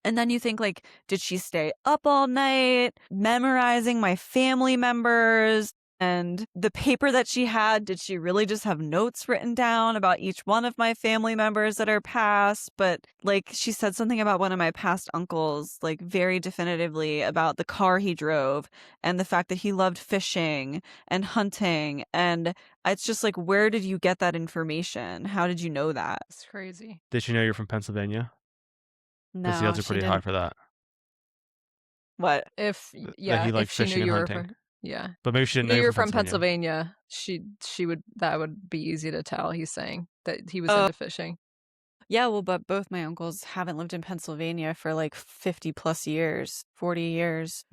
And then you think like, did she stay up all night memorizing my family members and the paper that she had? Did she really just have notes written down about each one of my family members that are passed? But like she said something about one of my past uncles, like very definitively about the car he drove and the fact that he loved fishing and hunting. And it's just like, where did you get that information? How did you know that? It's crazy. Did she know you're from Pennsylvania? Because the No, odds are she pretty high didn't. for that. What? If That he liked if she fishing knew and you were hunting. from, yeah, But maybe she didn't knew know you you were were from Pennsylvania, she would that would be easy to tell. He's saying that he was into fishing. Yeah, well, but both my uncles haven't lived in Pennsylvania for like 50 plus years, 40 years.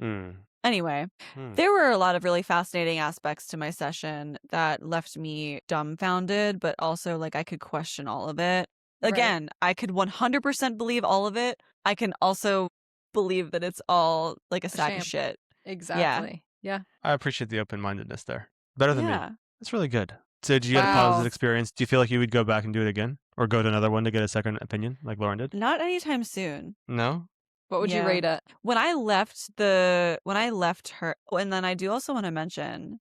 Anyway, there were a lot of really fascinating aspects to my session that left me dumbfounded, but also like I could question all of it. Again, I could 100% believe all of it. I can also believe that it's all like a sack of shit. Exactly. Yeah. I appreciate the open-mindedness there. Better than me. Yeah. That's really good. So did you get a positive experience? Do you feel like you would go back and do it again? Or go to another one to get a second opinion like Lauren did? Not anytime soon. No? What would you rate it? When I left her, and then I do also want to mention,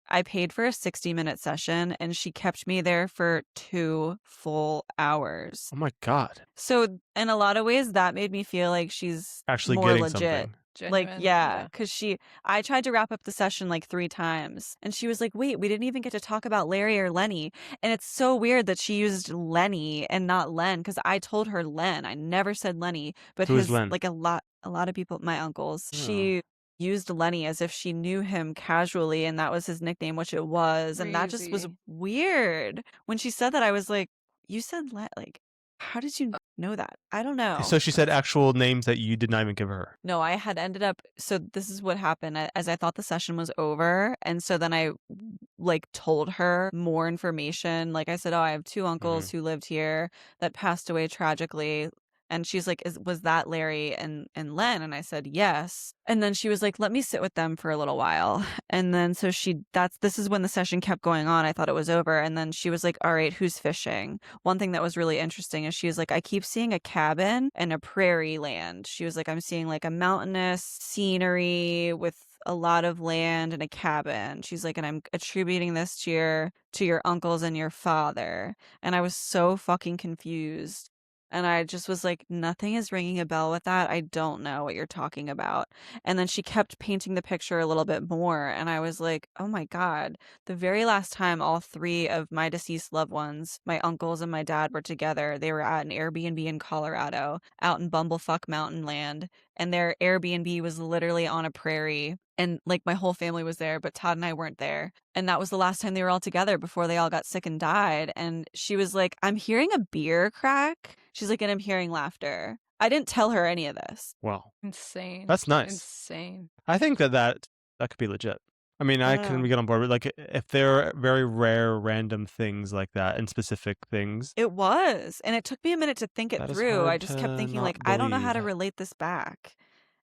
I paid for a 60-minute session and she kept me there for 2 full hours. Oh my god. So in a lot of ways that made me feel like she's Actually more getting legit. something. Like, Genuine, yeah, because I tried to wrap up the session like 3 times and she was like, wait, we didn't even get to talk about Larry or Lenny. And it's so weird that she used Lenny and not Len, because I told her Len. I never said Lenny, but Who is Len? like a lot of people, my uncles, Oh. she used Lenny as if she knew him casually and that was his nickname, which it was. And that just was Crazy. weird. When she said that, I was like, you said Len, like, how did you know that? I don't know. So she said actual names that you did not even give her. No, I had ended up, so this is what happened as I thought the session was over. And so then I like told her more information. Like I said, oh, I have 2 uncles who lived here that passed away tragically. And she's like, was that Larry and Len? And I said, yes. And then she was like, let me sit with them for a little while. And then so this is when the session kept going on. I thought it was over. And then she was like, all right, who's fishing? One thing that was really interesting is she was like, I keep seeing a cabin and a prairie land. She was like, I'm seeing like a mountainous scenery with a lot of land and a cabin. She's like, and I'm attributing this to your uncles and your father. And I was so fucking confused. And I just was like, nothing is ringing a bell with that. I don't know what you're talking about. And then she kept painting the picture a little bit more. And I was like, oh my God, the very last time all 3 of my deceased loved ones, my uncles and my dad, were together, they were at an Airbnb in Colorado out in Bumblefuck Mountain Land. And their Airbnb was literally on a prairie. And like my whole family was there, but Todd and I weren't there. And that was the last time they were all together before they all got sick and died. And she was like, I'm hearing a beer crack. She's like, and I'm hearing laughter. I didn't tell her any of this. Wow. Insane. That's nice. Insane. I think that could be legit. I mean, I can get on board with like if there are very rare random things like that and specific things. It was. And it took me a minute to think it through. I just kept thinking like, I don't know how to relate this back.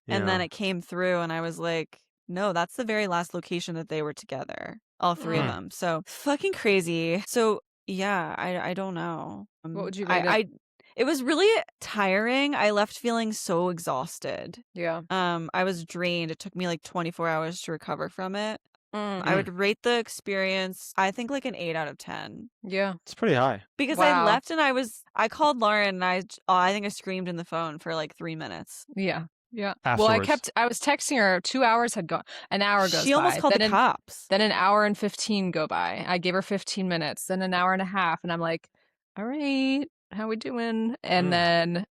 And then it came through and I was like, no, that's the very last location that they were together. All 3 of them. So fucking crazy. So yeah, I don't know. What would you rate it? It was really tiring. I left feeling so exhausted. Yeah. I was drained. It took me like 24 hours to recover from it. I would rate the experience, I think, like an 8 out of 10. Yeah. It's pretty high. Because I Wow. left and I called Lauren and I think I screamed in the phone for like 3 minutes. Yeah. Yeah. Afterwards. Well, I was texting her, 2 hours had gone, an hour goes by. She almost called the cops. Then an hour and 15 go by. I gave her 15 minutes, then an hour and a half, and I'm like, all right, how we doing? And then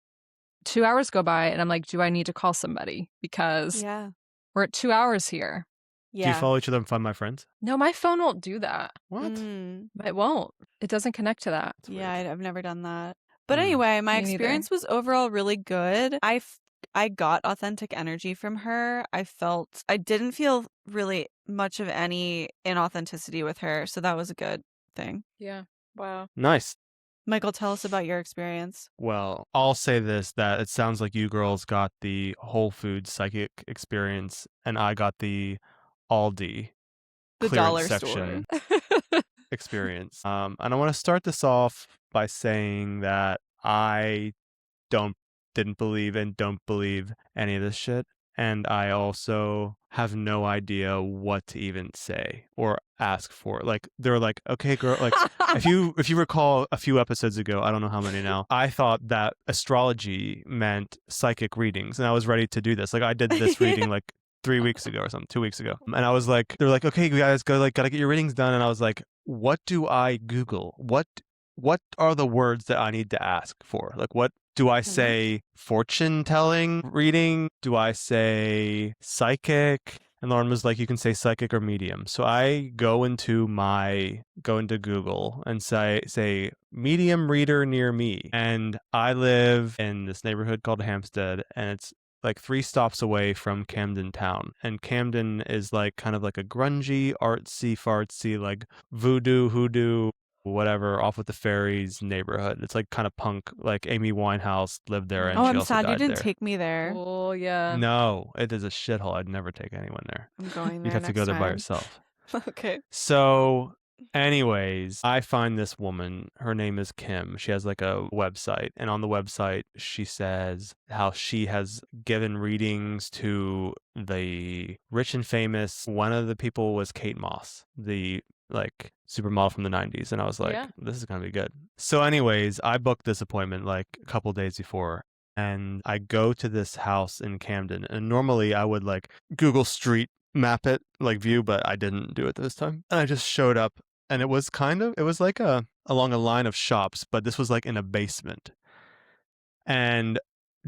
2 hours go by, and I'm like, do I need to call somebody? Because Yeah. we're at 2 hours here. Yeah. Do you follow each other and Find My Friends? No, my phone won't do that. What? It won't. It doesn't connect to that. Yeah, I've never done that. But anyway, my Me neither. experience was overall really good. I got authentic energy from her. I didn't feel really much of any inauthenticity with her, so that was a good thing. Yeah. Wow. Nice. Michael, tell us about your experience. Well, I'll say this, that it sounds like you girls got the Whole Foods psychic experience, and I got the Aldi The clearance dollar section store. experience. And I want to start this off by saying that I didn't believe and don't believe any of this shit. And I also have no idea what to even say or ask for. Like, they're like, okay, girl, like, if you recall a few episodes ago, I don't know how many now, I thought that astrology meant psychic readings, and I was ready to do this. Like, I did this reading like 3 weeks ago or something, 2 weeks ago. And I was like, they're like, okay, you guys gotta get your readings done. And I was like, what do I Google? What are the words that I need to ask for? Like, what do I say? Fortune telling reading? Do I say psychic? And Lauren was like, you can say psychic or medium. So I go into Google and say medium reader near me. And I live in this neighborhood called Hampstead, and it's like 3 stops away from Camden Town. And Camden is like kind of like a grungy, artsy, fartsy, like voodoo, hoodoo, whatever, off with the fairies neighborhood. It's like kind of punk, like Amy Winehouse lived there, and Oh, she I'm also sad you died didn't there. take me there. Oh, yeah. No, it is a shithole. I'd never take anyone there. I'm going there. You'd have to go there by time. yourself. Okay. So, anyways, I find this woman. Her name is Kim. She has like a website, and on the website, she says how she has given readings to the rich and famous. One of the people was Kate Moss, the like supermodel from the 90s, and I was like, Yeah. this is gonna be good. So anyways, I booked this appointment like a couple days before, and I go to this house in Camden, and normally I would like Google Street map it, like view, but I didn't do it this time. And I just showed up, and it was like along a line of shops, but this was like in a basement. And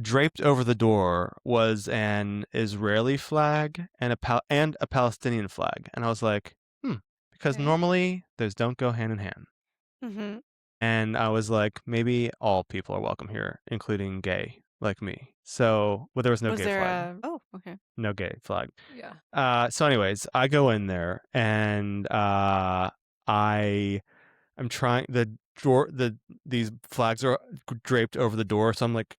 draped over the door was an Israeli flag and a Palestinian flag. And I was like, because Okay. normally those don't go hand in hand. Mm-hmm. And I was like, maybe all people are welcome here, including gay, like me. So, well, there was no Was gay there flag. Oh, okay. No gay flag. Yeah. So anyways, I go in there, and I am trying these flags are draped over the door, so I'm like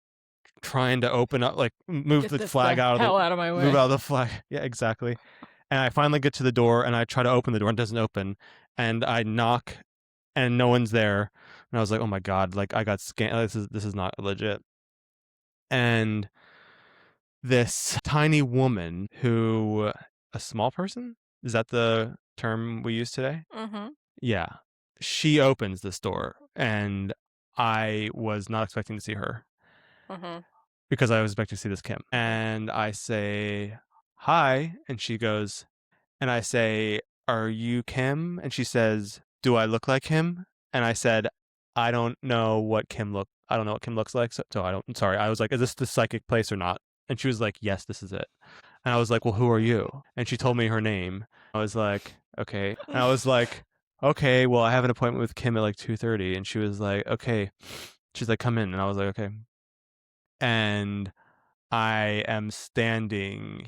trying to open up, like move Get the this flag the out of hell out of my way. move out of the flag. Yeah, exactly. And I finally get to the door, and I try to open the door, and it doesn't open. And I knock, and no one's there. And I was like, oh my God, like I got scammed. This is not legit. And this tiny woman a small person? Is that the term we use today? Mm-hmm. Yeah. She opens this door, and I was not expecting to see her Mm-hmm. because I was expecting to see this Kim. And I say, hi. And she goes, and I say, are you Kim? And she says, do I look like him? And I said, I don't know what Kim looks like. So I'm sorry. I was like, is this the psychic place or not? And she was like, yes, this is it. And I was like, well, who are you? And she told me her name. I was like, okay. And I was like, okay, well, I have an appointment with Kim at like 2:30. And she was like, okay. She's like, come in. And I was like, okay. And I am standing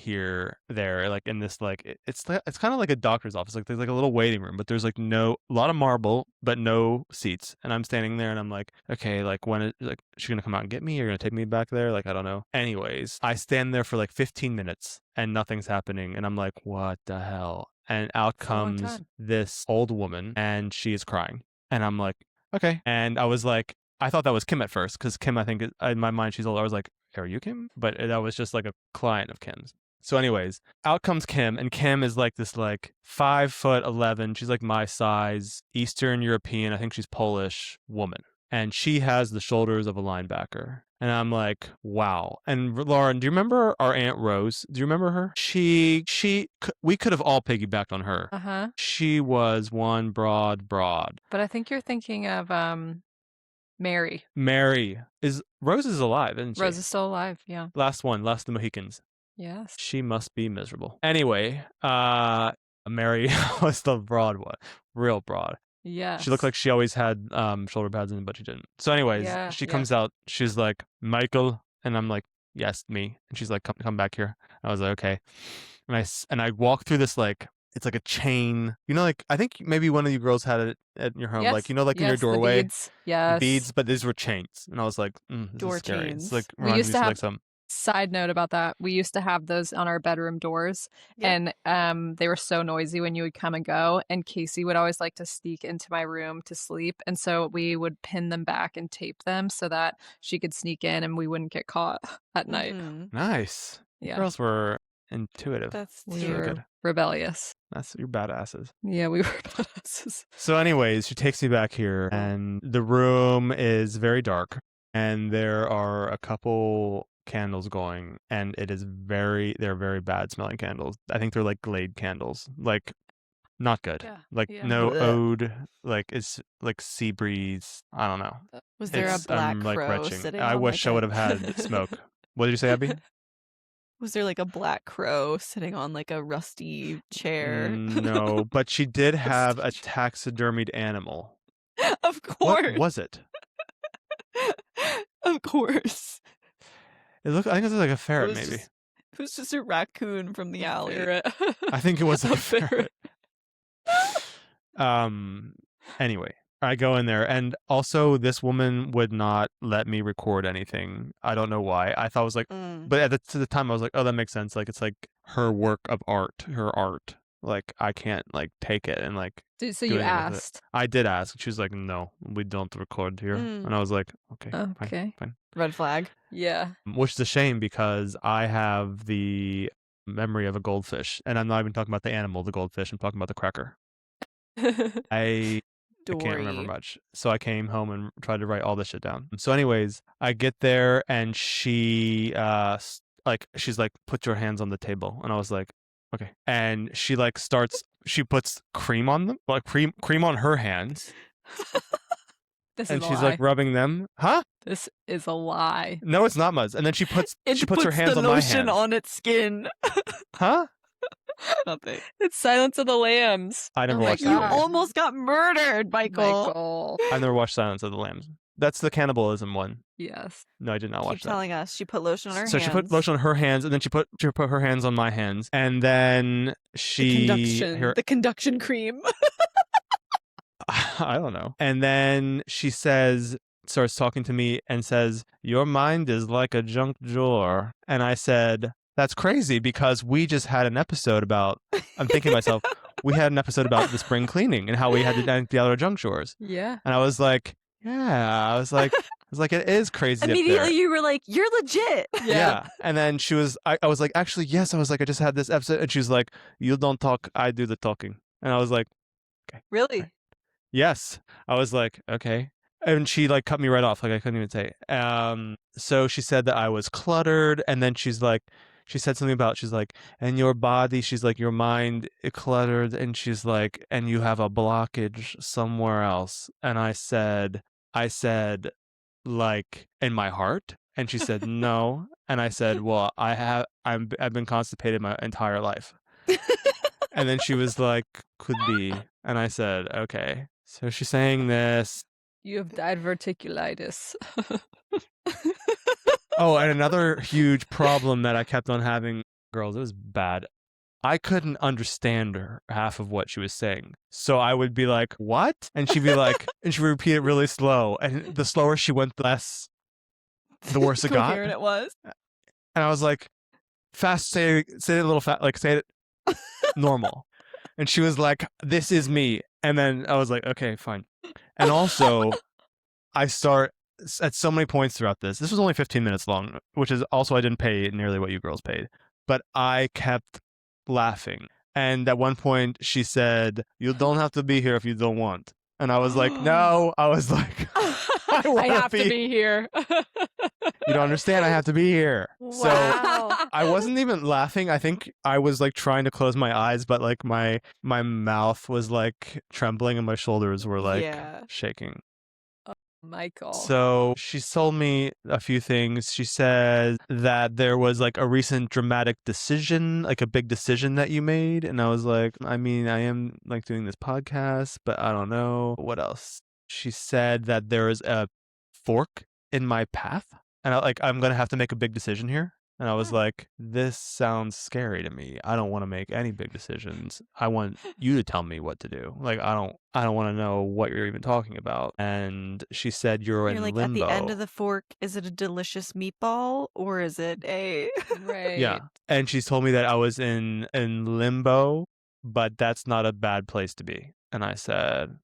there, like in this, like it's kind of like a doctor's office. Like there's like a little waiting room, but there's like a lot of marble, but no seats. And I'm standing there, and I'm like, okay, like is she gonna come out and get me, or gonna take me back there? Like I don't know. Anyways, I stand there for like 15 minutes, and nothing's happening, and I'm like, what the hell? And out It's a long comes time. this old woman, and she is crying, and I'm like, okay. And I was like, I thought that was Kim at first, because Kim, I think in my mind she's old. I was like, are you Kim? But that was just like a client of Kim's. So anyways, out comes Kim, and Kim is like this like 5'11". She's like my size, Eastern European. I think she's Polish woman. And she has the shoulders of a linebacker. And I'm like, wow. And Lauren, do you remember our Aunt Rose? Do you remember her? We could have all piggybacked on her. Uh-huh. She was one broad. But I think you're thinking of Mary. Mary. Rose is alive, isn't she? Rose is still alive, yeah. Last of the Mohicans. Yes. She must be miserable. Anyway, Mary was the broad one. Real broad. Yes. She looked like she always had shoulder pads in, but she didn't. So anyways, she comes out. She's like, Michael. And I'm like, yes, me. And she's like, come back here. I was like, okay. And I walk through this like, it's like a chain. You know, like I think maybe one of you girls had it at your home. Yes. Like, you know, like in your doorway. The beads. Yes. Beads, but these were chains. And I was like, this Door is scary. chains. It's like, We used to have like some... Side note about that, we used to have those on our bedroom doors, and they were so noisy when you would come and go, and Casey would always like to sneak into my room to sleep, and so we would pin them back and tape them so that she could sneak in and we wouldn't get caught at night. Nice. Yeah. Girls were intuitive. We were rebellious. You're badasses. Yeah, we were badasses. So anyways, she takes me back here, and the room is very dark, and there are a couple candles going, and they're very bad smelling candles. I think they're like Glade candles, like not good. No ode, like it's like sea breeze. I don't know. Was there a black crow sitting? I wish I would have had smoke. What did you say, Abby? Was there like a black crow sitting on like a rusty chair? No, but she did have a taxidermied animal. Of course. What was it? Of course. I think it was like a ferret, maybe. It was just a raccoon from the alley. I think it was a ferret. Anyway, I go in there, and also this woman would not let me record anything. I don't know why. I thought it was like, but at the time I was like, oh, that makes sense. Like it's like her work of art, her art. Like I can't like take it and like. So you asked? I did ask. She was like, no, we don't record here. And I was like, okay. Fine. Red flag. Yeah. Which is a shame because I have the memory of a goldfish, and I'm not even talking about the animal, the goldfish. I'm talking about the cracker. I can't remember much. So I came home and tried to write all this shit down. So anyways, I get there, and she's like, put your hands on the table. And I was like, okay. And she like she puts cream on them, like cream on her hands. And she's like rubbing them. Huh? This is a lie. No, it's not, Muzz. And then she puts her hands on my hands. Lotion on its skin. Huh? Nothing. It's Silence of the Lambs. I never watched that. You almost got murdered, Michael. I never watched Silence of the Lambs. That's the cannibalism one. Yes. No, I did not watch that. Keep telling us. She put lotion on her hands. So she put lotion on her hands, and then she put her hands on my hands, and then the conduction cream. I don't know. And then she starts talking to me and says, your mind is like a junk drawer. And I said, that's crazy because we just had an episode about, I'm thinking to myself, we had an episode about the spring cleaning and how we had to empty out our junk drawers. Yeah. And I was like, yeah. I was like, it is crazy. Immediately you were like, you're legit. Yeah. And then she was, I was like, actually, yes. I was like, I just had this episode. And she was like, you don't talk, I do the talking. And I was like, okay. Really? Right. Yes. I was like, okay. And she like cut me right off. Like I couldn't even say. So she said that I was cluttered. And then she said something about, she's like, and your body, she's like, your mind is cluttered. And she's like, and you have a blockage somewhere else. And I said, like in my heart. And she said, no. And I said, well, I've been constipated my entire life. And then she was like, could be. And I said, okay. So she's saying this. You have diverticulitis. Oh, and another huge problem that I kept on having, girls, it was bad. I couldn't understand half of what she was saying. So I would be like, what? And she'd be like, and she would repeat it really slow. And the slower she went, the worse it got. Coherent it was. And I was like, fast, say it a little fast, like say it normal. And she was like, this is me. And then I was like, okay, fine. And also, I start at so many points throughout this. This was only 15 minutes long, which is also, I didn't pay nearly what you girls paid. but I kept laughing. And at one point she said, "You don't have to be here if you don't want." And I was like, "No." I was like, I wanna have to be here. "You don't understand. I have to be here." So Wow. I wasn't even laughing. I think I was like trying to close my eyes, but like my mouth was like trembling and my shoulders were like Yeah. shaking. Michael. So she told me a few things. She said that there was like a recent dramatic decision, like a big decision that you made. And I was like, I mean, I am like doing this podcast, but I don't know. What else? She said that there is a fork in my path. And I'm going to have to make a big decision here. And I was like, this sounds scary to me. I don't want to make any big decisions. I want you to tell me what to do. Like, I don't want to know what you're even talking about. And she said you're in like, limbo. at the end of the fork, is it a delicious meatball or is it a... Right. Yeah. And she's told me that I was in limbo, but that's not a bad place to be. And I said,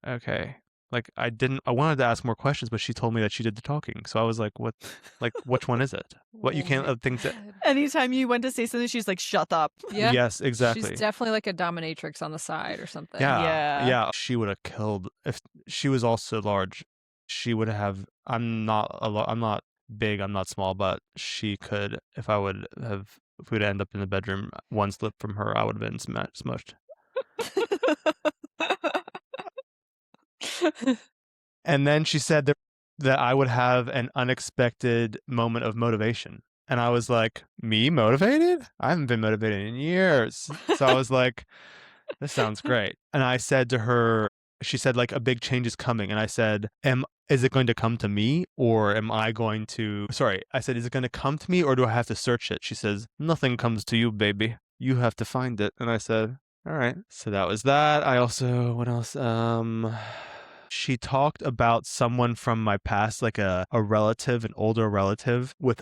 okay. Like I wanted to ask more questions, but she told me that she did the talking. So I was like, what, like, which one is it? What you can't think that. Anytime you went to say something, she's like, shut up. Yeah. Yes, exactly. She's definitely like a dominatrix on the side or something. Yeah. She would have killed if she was also large. She would have. I'm not big. I'm not small, but she could. If we'd end up in the bedroom, one slip from her, I would have been smushed. And then she said that I would have an unexpected moment of motivation. And I was like, me motivated? I haven't been motivated in years. So I was like, this sounds great. And I said to her, she said, like, a big change is coming. And I said, is it going to come to me or am I going to, I said, is it going to come to me or do I have to search it? She says, nothing comes to you, baby. You have to find it. And I said, all right. So that was that. I also, what else? She talked about someone from my past, like a relative, an older relative with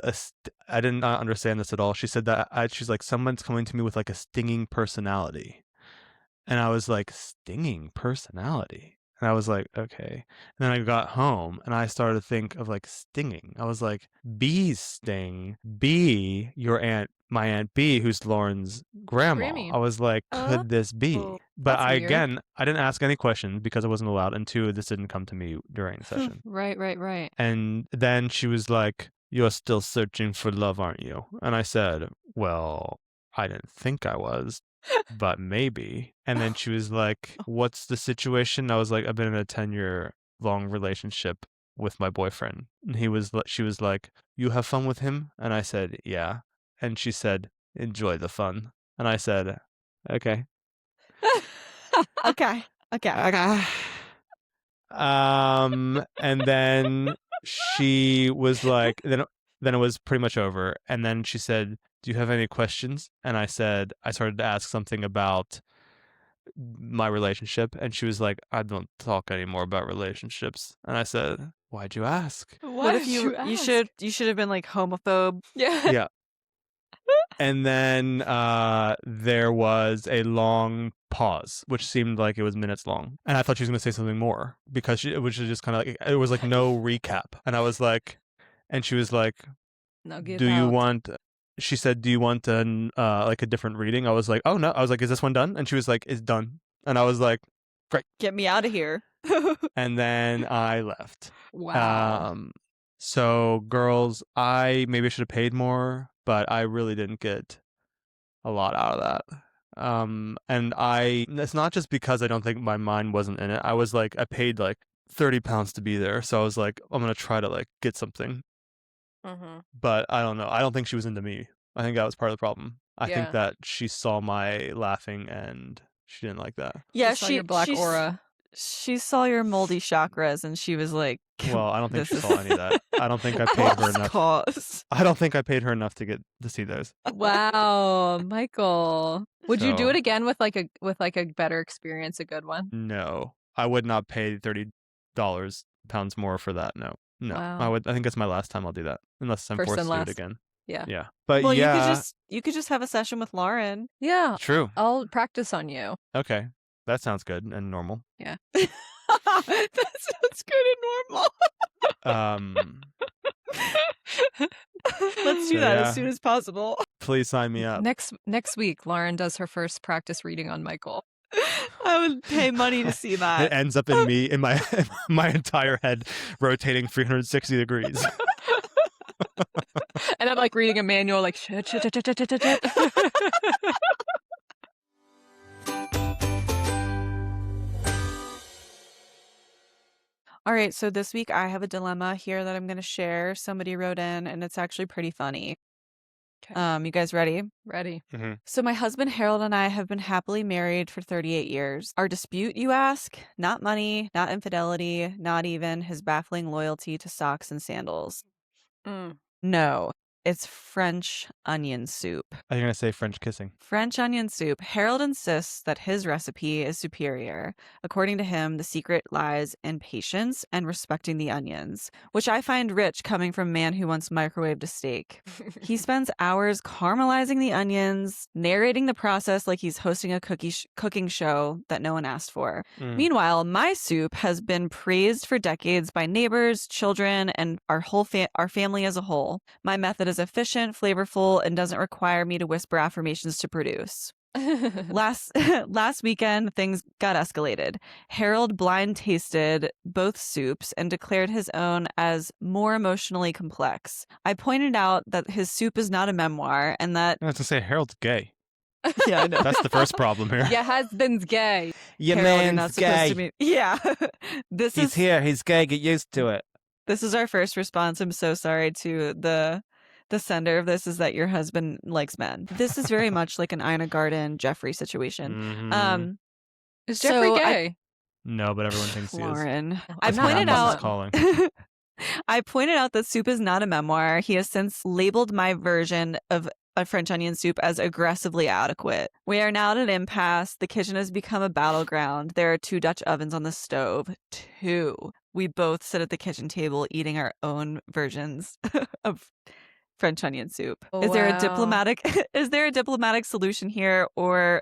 I did not understand this at all. She said that she's like, someone's coming to me with like a stinging personality. And I was like, stinging personality? And I was like, okay. And then I got home and I started to think of like stinging. I was like, bees sting. Bee, my Aunt B, who's Lauren's grandma. Grammy. I was like, could this be? But That's weird. I didn't ask any questions because I wasn't allowed. And two, this didn't come to me during the session. Right. And then she was like, you're still searching for love, aren't you? And I said, well, I didn't think I was, but maybe. And then she was like, what's the situation? I was like, I've been in a 10-year long relationship with my boyfriend. And she was like, you have fun with him? And I said, yeah. And she said, enjoy the fun. And I said, okay. Okay. And then she was like, then it was pretty much over. And then she said, do you have any questions? And I said, I started to ask something about my relationship. And she was like, I don't talk anymore about relationships. And I said, why'd you ask? What if you should have been like homophobe? Yeah. Yeah. And then there was a long pause, which seemed like it was minutes long. And I thought she was going to say something more because it was just kind of like, it was like no recap. And I was like, and she was like, now get do out. you want, she said, do you want like a different reading? I was like, oh no. I was like, is this one done? And she was like, it's done. And I was like, great. Get me out of here. And then I left. Wow. So girls, I maybe should have paid more, but I really didn't get a lot out of that. And it's not just because I don't think my mind wasn't in it. I was like, I paid like £30 to be there. So I was like, I'm going to try to like get something. Mm-hmm. But I don't know. I don't think she was into me. I think that was part of the problem. I think that she saw my laughing and she didn't like that. Yeah, she saw your black aura. She saw your moldy chakras and she was like, well, I don't think she saw any of that. I don't think I paid her enough. I don't think I paid her enough to see those. Wow, Michael. Would you do it again with like a better experience, a good one? No. I would not pay $30 pounds more for that. No. Wow. I think it's my last time I'll do that unless I'm forced to do it again. Yeah. But well, you could just have a session with Lauren. Yeah. True. I'll practice on you. Okay. That sounds good and normal. Yeah. That sounds good and normal. Let's do that as soon as possible. Please sign me up. Next week, Lauren does her first practice reading on Michael. I would pay money to see that. It ends up in me, in my entire head rotating 360 degrees. And I'm like reading a manual, like shit. All right, so this week I have a dilemma here that I'm going to share. Somebody wrote in, and it's actually pretty funny. Okay. You guys ready? Ready. Mm-hmm. So my husband Harold and I have been happily married for 38 years. Our dispute, you ask? Not money, not infidelity, not even his baffling loyalty to socks and sandals. No, it's French onion soup. Are you going to say French kissing? French onion soup. Harold insists that his recipe is superior. According to him, the secret lies in patience and respecting the onions, which I find rich coming from a man who once microwaved a steak. He spends hours caramelizing the onions, narrating the process like he's hosting a cooking show that no one asked for. Meanwhile, my soup has been praised for decades by neighbors, children, and our family as a whole. My method is efficient, flavorful, and doesn't require me to whisper affirmations to produce. Last weekend, things got escalated. Harold blind tasted both soups and declared his own as more emotionally complex. I pointed out that his soup is not a memoir and that... I was going to say Harold's gay. Yeah, I know. That's the first problem here. Your husband's gay. Your Harold, you're man's not supposed gay. to be... Yeah. He's here. He's gay. Get used to it. This is our first response. I'm so sorry to the sender of this, is that your husband likes men. This is very much like an Ina Garden Jeffrey situation. Mm-hmm. Is Jeffrey so gay? No, but everyone thinks he is. Lauren, I I'm not pointed on out that. Calling. I pointed out that soup is not a memoir. He has since labeled my version of a French onion soup as aggressively adequate. We are now at an impasse. The kitchen has become a battleground. There are 2 Dutch ovens on the stove. 2. We both sit at the kitchen table eating our own versions of French onion soup. Oh, is there a wow. diplomatic solution here, or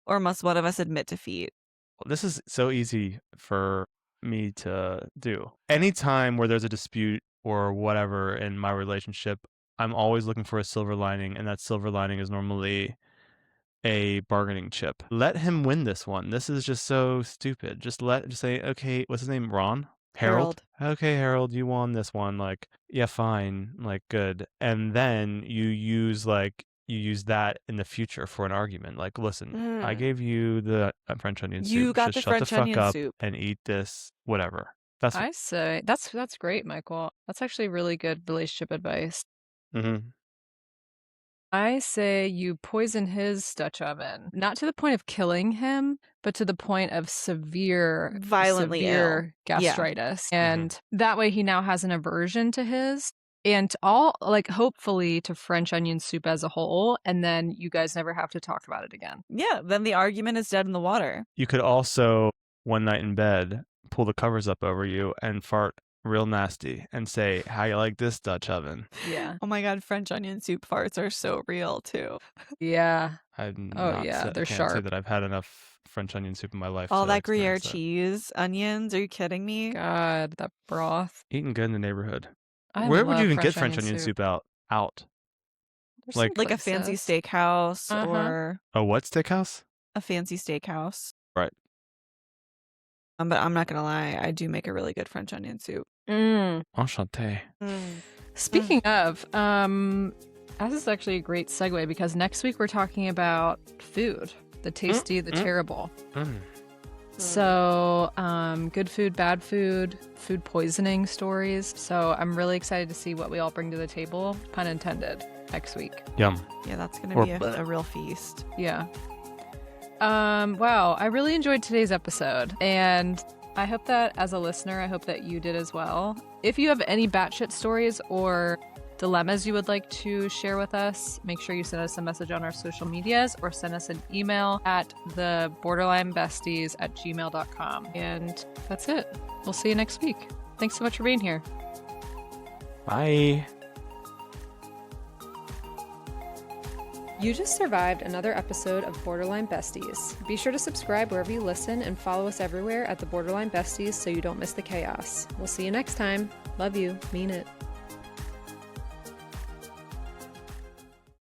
must one of us admit defeat? Well, this is so easy for me to do. Anytime where there's a dispute or whatever in my relationship, I'm always looking for a silver lining, and that silver lining is normally a bargaining chip. Let him win this one. This is just so stupid. Just say, okay, what's his name? Ron? Harold? Okay, Harold, you won this one. Like, yeah, fine. Like, good. And then you use that in the future for an argument. Like, listen, I gave you the French onion soup. You got just the shut French the fuck onion up soup. and eat this, whatever. That's I say that's great, Michael. That's actually really good relationship advice. Mm-hmm. I say you poison his Dutch oven, not to the point of killing him, but to the point of Violently ill. gastritis. And that way he now has an aversion to his, and all, like, hopefully to French onion soup as a whole. And then you guys never have to talk about it again. Yeah, then the argument is dead in the water. You could also, one night in bed, pull the covers up over you and fart real nasty and say, how you like this Dutch oven? Yeah. Oh my God, French onion soup farts are so real too. Yeah. I They're can't say sharp. that I've had enough French onion soup in my life. All to that Gruyere experience that. cheese, onions, are you kidding me? God, that broth. Eating good in the neighborhood. I Where would love you even get French French onion soup out? There's Like- some Like a fancy places. steakhouse Uh-huh. or A what steakhouse? a fancy steakhouse. Right. But I'm not gonna lie, I do make a really good French onion soup. Enchanté. Speaking of, this is actually a great segue, because next week we're talking about food, the tasty, the terrible. So, good food, bad food, food poisoning stories. So I'm really excited to see what we all bring to the table, pun intended, next week. Yum. Yeah, that's gonna Or be bleh. a real feast. Yeah. Wow, I really enjoyed today's episode, and I hope that as a listener, I hope that you did as well. If you have any batshit stories or dilemmas you would like to share with us, make sure you send us a message on our social medias or send us an email at theborderlinebesties@gmail.com. And that's it. We'll see you next week. Thanks so much for being here. Bye. You just survived another episode of Borderline Besties. Be sure to subscribe wherever you listen and follow us everywhere at the Borderline Besties so you don't miss the chaos. We'll see you next time. Love you. Mean it.